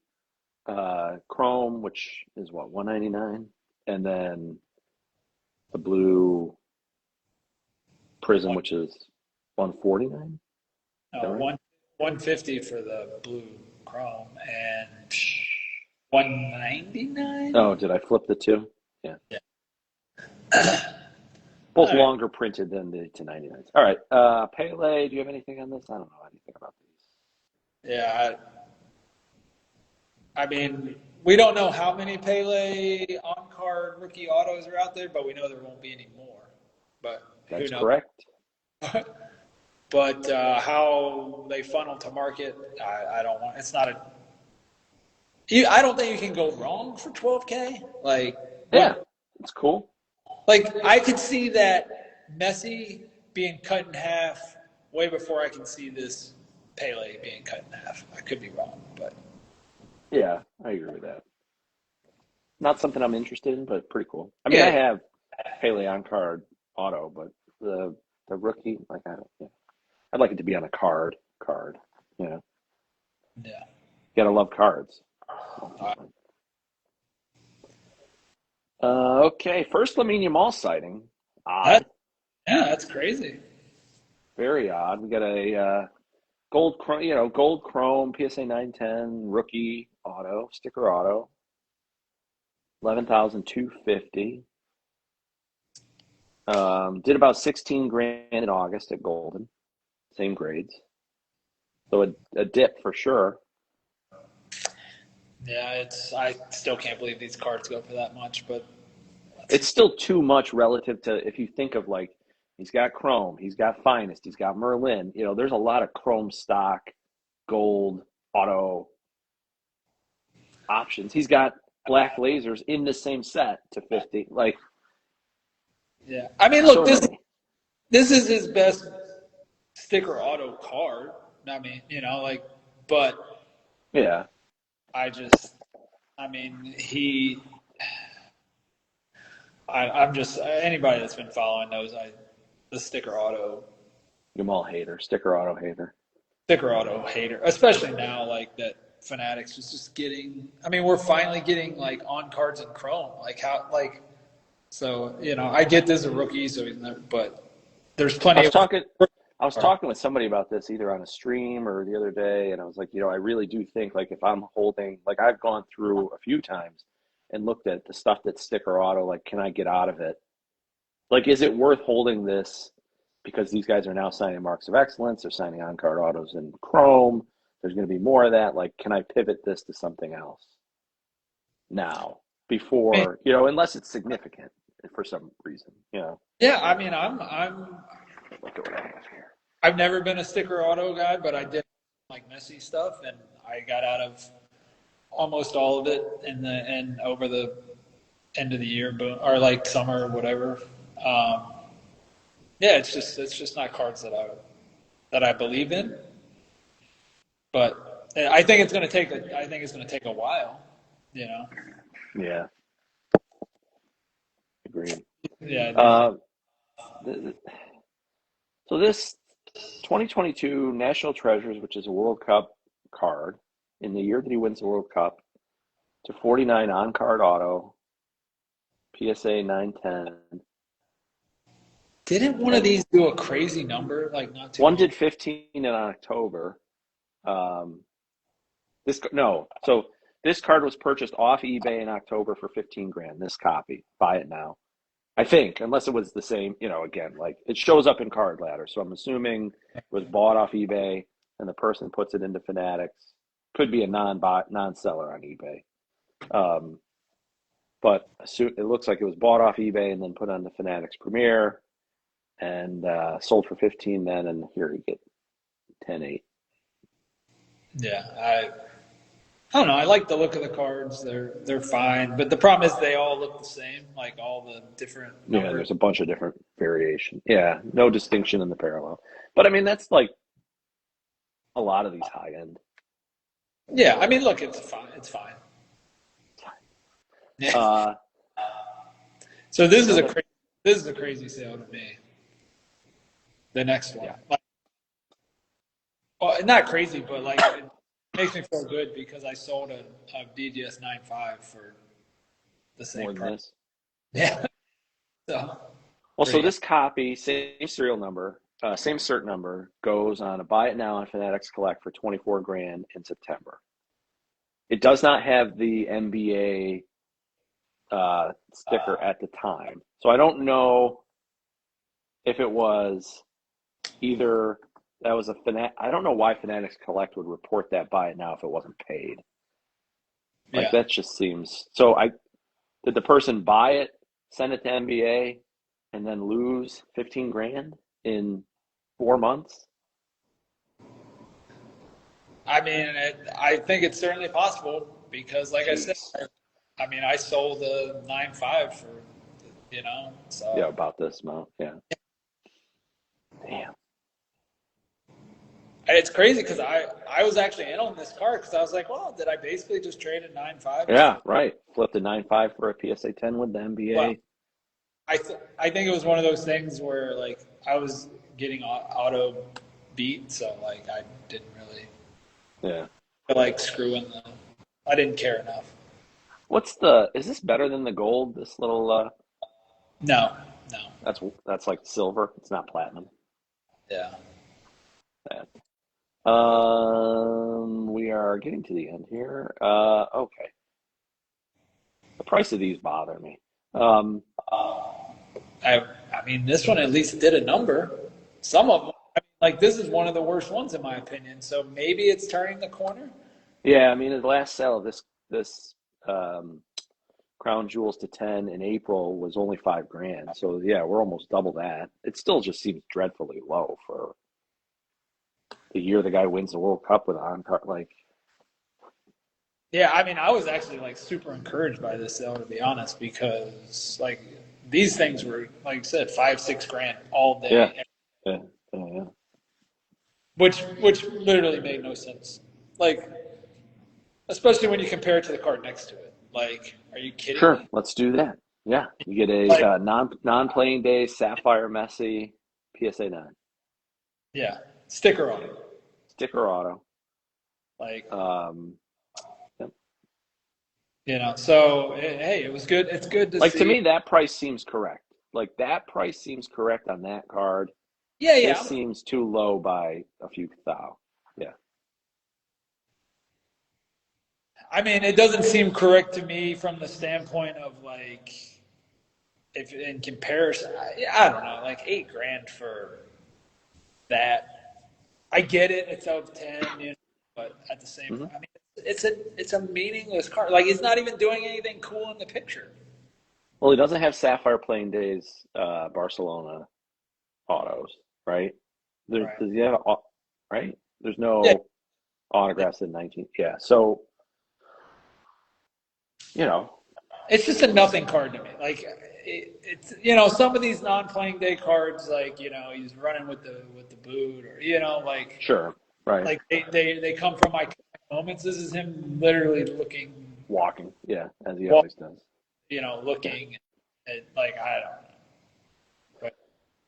chrome, which is what, 199, and then the blue prism, One, which is 149. Is that right? 150 for the blue chrome and 199. Oh, did I flip the two? Yeah. Yeah. All Both right. longer printed than the 299s. All right. Pele, do you have anything on this? I don't know anything about these. Yeah. I mean, we don't know how many Pele on card rookie autos are out there, but we know there won't be any more. But who That's knows? correct. But how they funnel to market, I don't want. It's not a. I don't think you can go wrong for 12K. Like Yeah, what? it's cool. Like I could see that Messi being cut in half way before I can see this Pele being cut in half. I could be wrong, but Yeah, I agree with that. Not something I'm interested in, but pretty cool. I mean, I yeah, have Pele on card auto, but the rookie, like, yeah. I'd like it to be on a card. Yeah, yeah. gotta love cards Uh, ultimately. Okay, first Lamine Yamal sighting. that Odd, yeah, that's crazy. very odd. We got a gold chrome PSA 910 rookie auto sticker auto, 11,250. Did about 16 grand in August at Golden, same grades. So a dip for sure. Yeah, it's. I still can't believe these cards go for that much, but It's still too much relative to, if you think of, like, he's got Chrome, he's got Finest, he's got Merlin. There's a lot of Chrome stock, gold, auto options. He's got black lasers in the same set to 50. Like, yeah. I mean, look, so this many. this is his best sticker auto card. I mean, like, but Yeah. I just, I mean, I'm just anybody that's been following knows the Sticker auto hater. sticker auto hater, especially now like that Fanatics is just getting. I mean, we're finally getting like on cards in Chrome. Like how like so I get this is a rookie, so he's never, but there's I plenty was of. talking I was talking with somebody about this either on a stream or the other day, and I was like, I really do think, like, if I'm holding, like, I've gone through a few times and looked at the stuff that's sticker auto, like, can I get out of it? Like, is it worth holding this because these guys are now signing marks of excellence, they're signing on card autos in Chrome, there's going to be more of that. Like, can I pivot this to something else now before, unless it's significant for some reason. Yeah, I mean, I'm Look at what I have here. I've never been a sticker auto guy, but I did like Messi stuff, and I got out of almost all of it and over the end of the year, but or like summer or whatever. Um, yeah, it's just not cards that I believe in, but I think it's going to take a while, you know. Yeah, agreed. Yeah, Uh, th- so this 2022 National Treasures, which is a World Cup card, in the year that he wins the World Cup, to 49 on card auto, PSA 910. Didn't one of And these do a crazy number like not too one long? did 15 in October. Um, no, so this card was purchased off eBay in October for 15 grand. This copy, buy it now. I think, unless it was the same, again, like it shows up in Card Ladder. So I'm assuming it was bought off eBay and the person puts it into Fanatics. Could be a non-seller on eBay. Um, but it looks like it was bought off eBay and then put on the Fanatics Premier and sold for 15 then. And here you get 10.8. Yeah, I don't know. I like the look of the cards. They're fine, but the problem is they all look the same, like all the different Yeah, numbers. there's a bunch of different variation. Yeah, no distinction in the parallel. But I mean, that's like a lot of these high end. Yeah, I mean, look, it's fine. It's fine. Yeah. Uh, So another, this is a crazy sale to me. The next one, yeah, like, well, not crazy, but like it makes me feel good because I sold a BDS 9.5 for the same more than price. this. Yeah. So Well, so great. this copy, same serial number, same cert number, goes on a buy it now on Fanatics Collect for 24 grand in September. It does not have the NBA sticker at the time. So I don't know if it was either that was I don't know why Fanatics Collect would report that buy it now if it wasn't paid. Like Yeah. that just seems so. I Did the person buy it, send it to NBA, and then lose 15 grand in 4 months? I mean, I think it's certainly possible because, like I said, Jeez. I mean, I sold a 9.5 for, Yeah, so. about this amount. Yeah. Damn. And it's crazy because I was actually in on this card because I was like, well, did I basically just trade a 9.5 Yeah, instead of, right. Flipped a 9.5 for a PSA 10 with the well, NBA. I think it was one of those things where like I was getting auto beat, so like I didn't really Yeah. feel like screwing I didn't care enough. Is this better than the gold? This little, No, no, that's like silver. It's not platinum. yeah. Bad. We are getting to the end here. Okay. The price of these bother me. Um, I mean, this one at least did a number. Some of them, I mean, like this is one of the worst ones in my opinion. So maybe it's turning the corner. yeah, I mean, the last sale of this um, Crown Jewels to 10 in April was only 5 grand. So yeah, we're almost double that. It still just seems dreadfully low for the year the guy wins the World Cup with on card. Like, Yeah, I mean, I was actually like super encouraged by this sale to be honest, because like these things were like I said, 5, 6 grand all yeah, day, yeah, yeah, yeah. which literally made no sense. Like, especially when you compare it to the card next to it. Like, are you kidding Sure, me? let's do that. Yeah, you get Like, a non-playing day Sapphire Messi PSA 9 yeah, sticker on it. sticker auto. Like, Um, yep. so hey, it was good. It's good to Like to see. me, that price seems correct. Like that price seems correct on that card. Yeah, This yeah. seems too low by a few thou. Yeah. I mean, it doesn't seem correct to me from the standpoint of like, if in comparison, I don't know, like 8 grand for that. I get it; it's out of 10, but at the same Hmm. point, I mean, it's a meaningless card. Like he's not even doing anything cool in the picture. Well, he doesn't have Sapphire Playing Days Barcelona autos, right? Right. Does he have right? There's Yeah. no autographs in 19. Yeah. So, you know, It's just a nothing card to me. Like it's some of these non-playing day cards, like he's running with the boot, or sure. Right. like they come from my moments. This is him literally looking, Walking. Yeah, as he walk, always does. Yeah. looking at like I don't know.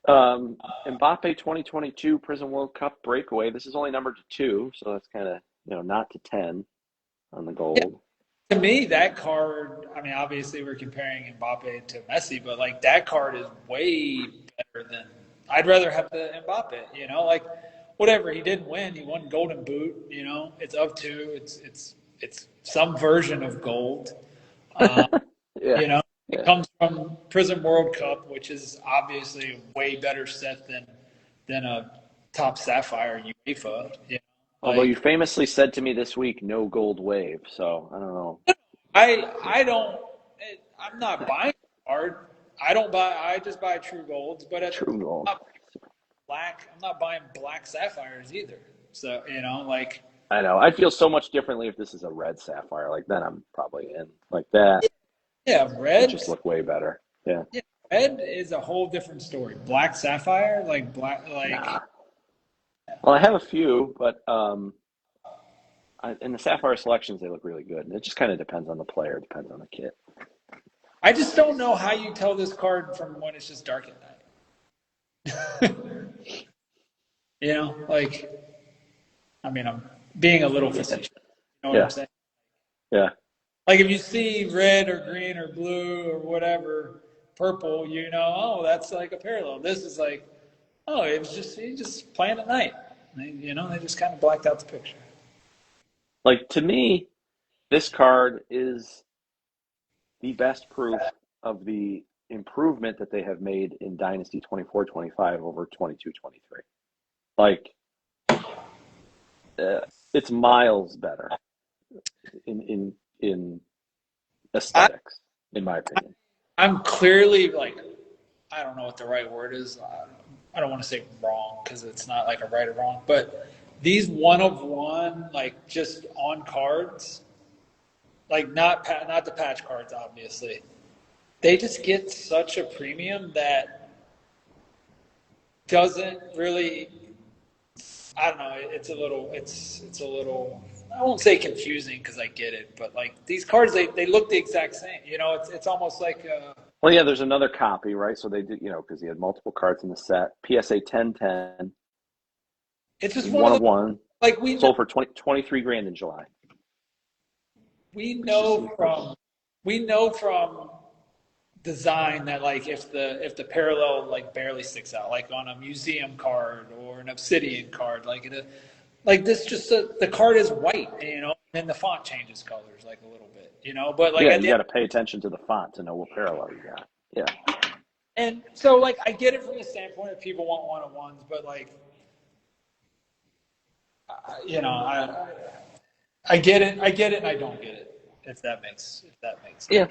But Mbappe 2022 Prison World Cup breakaway. This is only numbered to 2, so that's kind of, not to 10 on the yeah, gold. to me that card. I mean, obviously we're comparing Mbappe to Messi, but like that card is way better than. I'd rather have the Mbappe. Like whatever he didn't win, he won Golden Boot. It's of two. It's some version of gold. Uh, Yeah, it yeah. comes from Prism World Cup, which is obviously a way better set than a top sapphire UEFA. Although you Like famously said to me this week, no gold wave. So I don't know. I don't. I'm not buying hard. I don't buy. I just buy true golds. But at the True gold. top, black. I'm not buying black sapphires either. So like I know. I'd feel so much differently if this is a red sapphire. Like then I'm probably in. Like that yeah, would red. just look way better. Yeah. Yeah, red is a whole different story. Black sapphire, like black, like Nah. Well, I have a few, but in the sapphire selections they look really good. And it just kind of depends on the player. Depends on the kit. I just don't know how you tell this card from when it's just dark at night. Like I mean, I'm being a little facetious. You know what I'm Yeah. saying? Yeah. Like if you see red or green or blue or whatever, purple, oh, that's like a parallel. This is like, oh, it was just he just playing at night. They just kind of blacked out the picture. Like to me, this card is the best proof of the improvement that they have made in Dynasty 24-25 over 22-23. Like, it's miles better in I, aesthetics, in my opinion. I'm clearly like, I don't know what the right word is. I don't want to say wrong because it's not like a right or wrong, but these one of one, like just on cards, like not the patch cards, obviously. They just get such a premium that doesn't really. I don't know. It's a little. I won't say confusing because I get it, but like these cards, they look the exact same. It's almost like. Well, yeah, there's another copy, right? So they did, because he had multiple cards in the set. PSA 1010, It's just one one of of the one, like sold for 23 grand in July. we It's just know incredible. from we know from design that like if the parallel like barely sticks out, like on a museum card or an obsidian card, like this just the card is white, and the font changes colors like a little bit, but like Yeah, at you the end, got to pay attention to the font to know what parallel you got. Yeah. and so like I get it from the standpoint of people want one on ones, but like I get it, and I don't get it, if that makes sense. Yeah.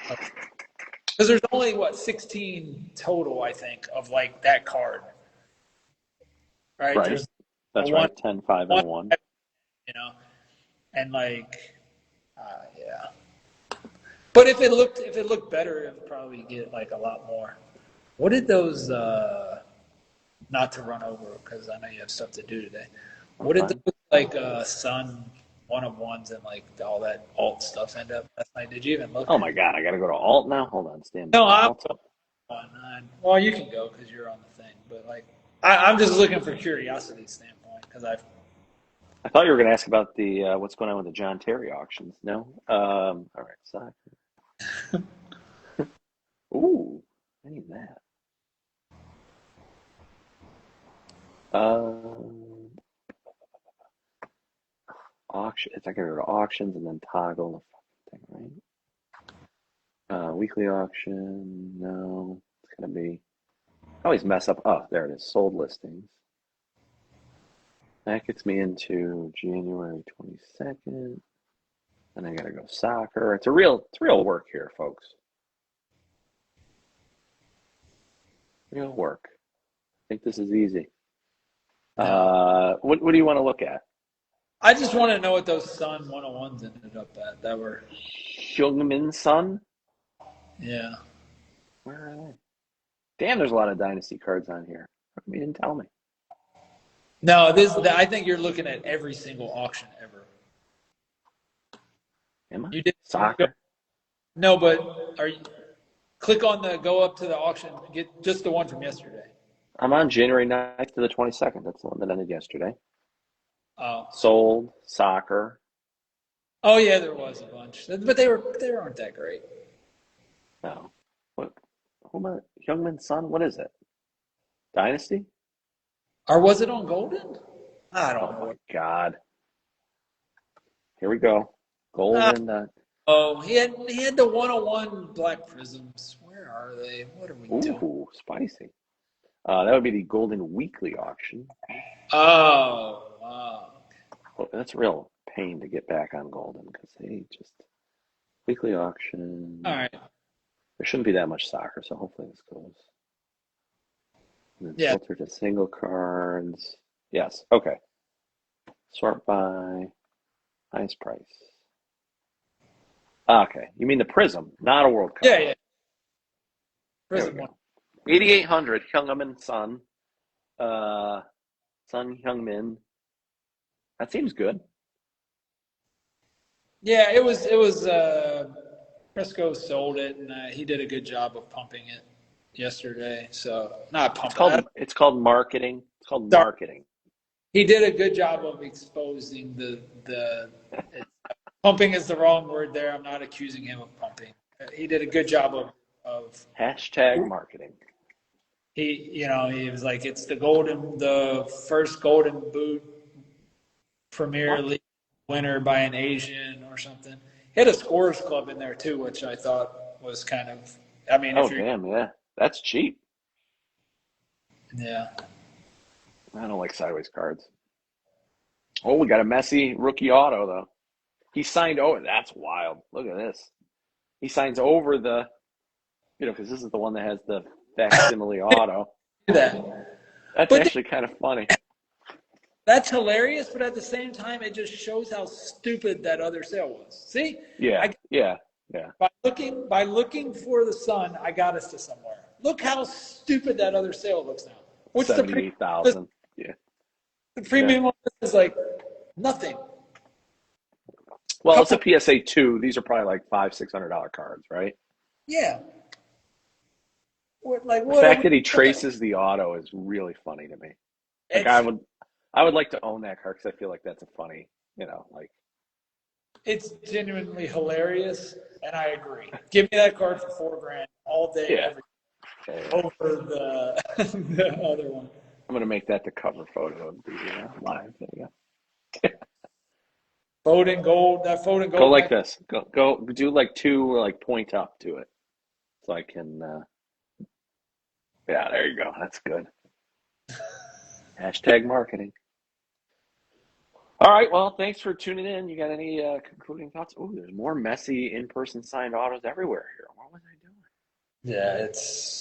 Because there's only what 16 total, I think, of like that card, right? Right. There's a That's one, right. 10, 5, and one, a 1. you know, and like, yeah. But if it looked better, it would probably get like a lot more. What did those? Not to run over because I know you have stuff to do today. That's What did fine. those like Sun one of ones and like all that alt stuff end up last night? Did you even look? Oh my God, I got to go to alt now. Hold on, stand No, by. I'm Alt up. on. Well, you can go because you're on the thing, but like, I'm just looking for curiosity standpoint because I've. I thought you were going to ask about the what's going on with the John Terry auctions. No. All right. Soccer. Ooh, I need that. Um, auction. It's I got to go to auctions and then toggle the fucking thing, right? Weekly auction. No, it's gonna be. I always mess up. Oh, there it is. Sold listings. That gets me into January 22nd. And I gotta go soccer. It's real work here, folks. Real work. I think this is easy. No, What do you want to look at? I just want to know what those Sun 101s ended up at. That were, Hyungmin Sun? yeah. Where are they? Damn, there's a lot of dynasty cards on here. How come you didn't tell me? No, I think you're looking at every single auction ever. Am I? You did go, Soccer? no, but are you click on the go up to the auction, get just the one from yesterday. I'm on January 9th to the 22nd. That's the one that ended yesterday. Oh, Sold, soccer. oh yeah, there was a bunch, but they aren't that great. No. What? Who am I? Hyungmin Sun? What is it? Dynasty? Or was it on Golden? I Oh don't my know. God. Here we go. Uh, Golden. oh, he had the 101 Black Prisms. Where are they? What are we doing? Ooh, spicy. That would be the Golden Weekly auction. Oh, wow. Well, that's a real pain to get back on Golden because they just weekly All auction. right. There shouldn't be that much soccer, so hopefully this goes. And then Yeah. filter to single cards. Yes. Okay. Sort by highest price. Okay. You mean the Prism, not a World Cup. Yeah, yeah. There we Prism one. go. 8,800 Hyungmin Sun. Sun Hyungmin. That seems good. Yeah, it was Fresco sold it, and he did a good job of pumping it yesterday. So not It's pumping. called it's called marketing. It's called Sorry, marketing. he did a good job of exposing the. Pumping is the wrong word there. I'm not accusing him of pumping. He did a good job of Hashtag marketing. he was like, it's the first Golden Boot Premier What? League winner by an Asian or something. He had a Scorers Club in there too, which I thought was kind of. I mean, Oh if you're damn, yeah. That's cheap. yeah, I don't like sideways cards. Oh, we got a Messi rookie auto though. He signed over. That's wild. Look at this. He signs over because this is the one that has the facsimile auto. do that. That's But actually kind of funny. that's hilarious. But at the same time, it just shows how stupid that other sale was. See, Yeah, I yeah, yeah. by looking for the sun, I got us to somewhere. Look how stupid that other sale looks now. What's the premium? 78,000. Yeah, The yeah. premium on this is like nothing. Well, it's Couple, a PSA 2. These are probably like $500-$600 cards, right? yeah. The What are fact we that he doing? traces the auto is really funny to me. Like It's I would like to own that card because I feel like that's a funny, like it's genuinely hilarious, and I agree. Give me that card for $4,000 all day, yeah. every Yeah. over the the other one. I'm gonna make that the cover photo of the live. There you Foden Gold, that Foden go. Go Gold like back. this. Go do like two or like point up to it so I can. Yeah, there you go. That's good. Hashtag marketing. All right. Well, thanks for tuning in. You got any concluding thoughts? Oh, there's more messy in-person signed autos everywhere here. What was I doing? Yeah,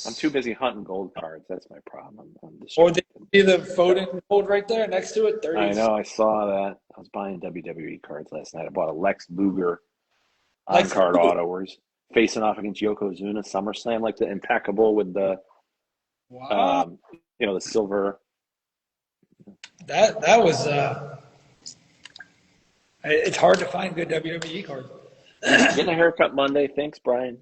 I'm too it's. busy hunting gold cards. That's my problem. I'm Or did distracted. you see the Foden Gold right there next to it? I 30s. know. I saw that. I was buying WWE cards last night. I bought a Lex Luger on Lex card Luger. auto where he's facing off against Yokozuna SummerSlam, like the impeccable with the Wow, the silver. that was. It's hard to find good WWE cards. Getting a haircut Monday. Thanks, Brian.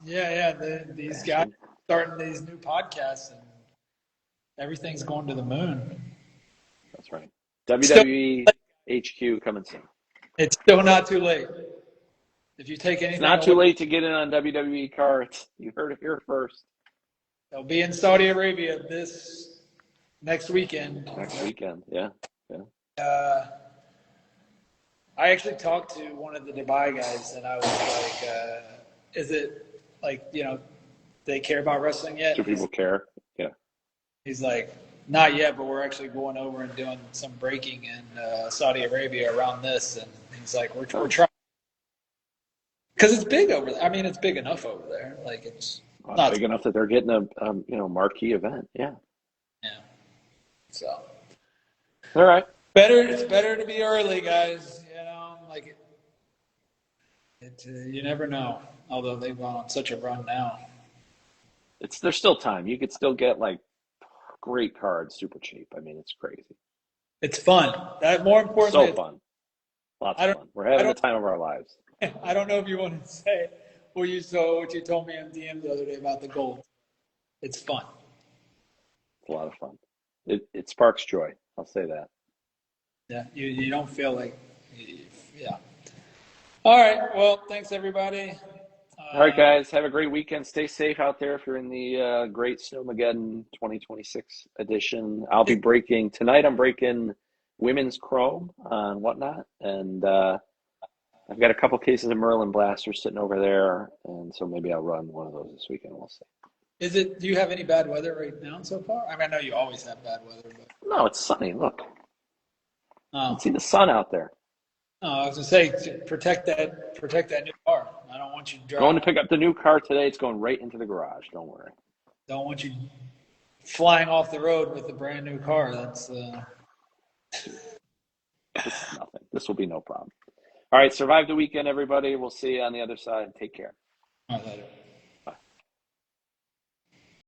Yeah, yeah. These guys Ashton. starting these new podcasts, and everything's going to the moon. That's right. Still, WWE HQ coming soon. it's still not too late. If you take It's anything not too away, late to get in on WWE cards. You heard it here first. they'll be in Saudi Arabia this next weekend. Next weekend. Yeah. Yeah. Uh, I actually talked to one of the Dubai guys, and I was like, "Is it like they care about wrestling yet?" Do people care? Yeah. He's like, "Not yet, but we're actually going over and doing some breaking in Saudi Arabia around this." And he's like, "We're Oh, trying because it's big over there. I mean, it's big enough over there. Like it's not big enough that they're getting a marquee event. Yeah. yeah. So All right. it's better to be early, guys. Like you never know. Although they've gone on such a run now. There's still time. You could still get like great cards super cheap. I mean, it's crazy. It's fun. That more So importantly, fun. Lots I of don't, fun. We're I having the don't, time of our lives. I don't know if you want to say what you saw, what you told me on DM the other day about the gold. It's fun. It's a lot of fun. It sparks joy. I'll say that. Yeah, you don't feel like, yeah. All right. Well, thanks everybody. All right, guys. Have a great weekend. Stay safe out there if you're in the Great Snowmageddon 2026 edition. I'll be breaking tonight. I'm breaking women's chrome on Whatnot, and I've got a couple cases of Merlin blasters sitting over there, and so maybe I'll run one of those this weekend. We'll see. Do you have any bad weather right now so far? I mean, I know you always have bad weather, but. No, it's sunny. Look, you can Oh. see the sun out there. No, I was gonna say protect that new car. I don't want you Going to driving. pick up the new car today. It's going right into the garage. Don't worry. Don't want you flying off the road with a brand new car. That's This is nothing. This will be no problem. All right, survive the weekend, everybody. We'll see you on the other side. Take care. all right, later.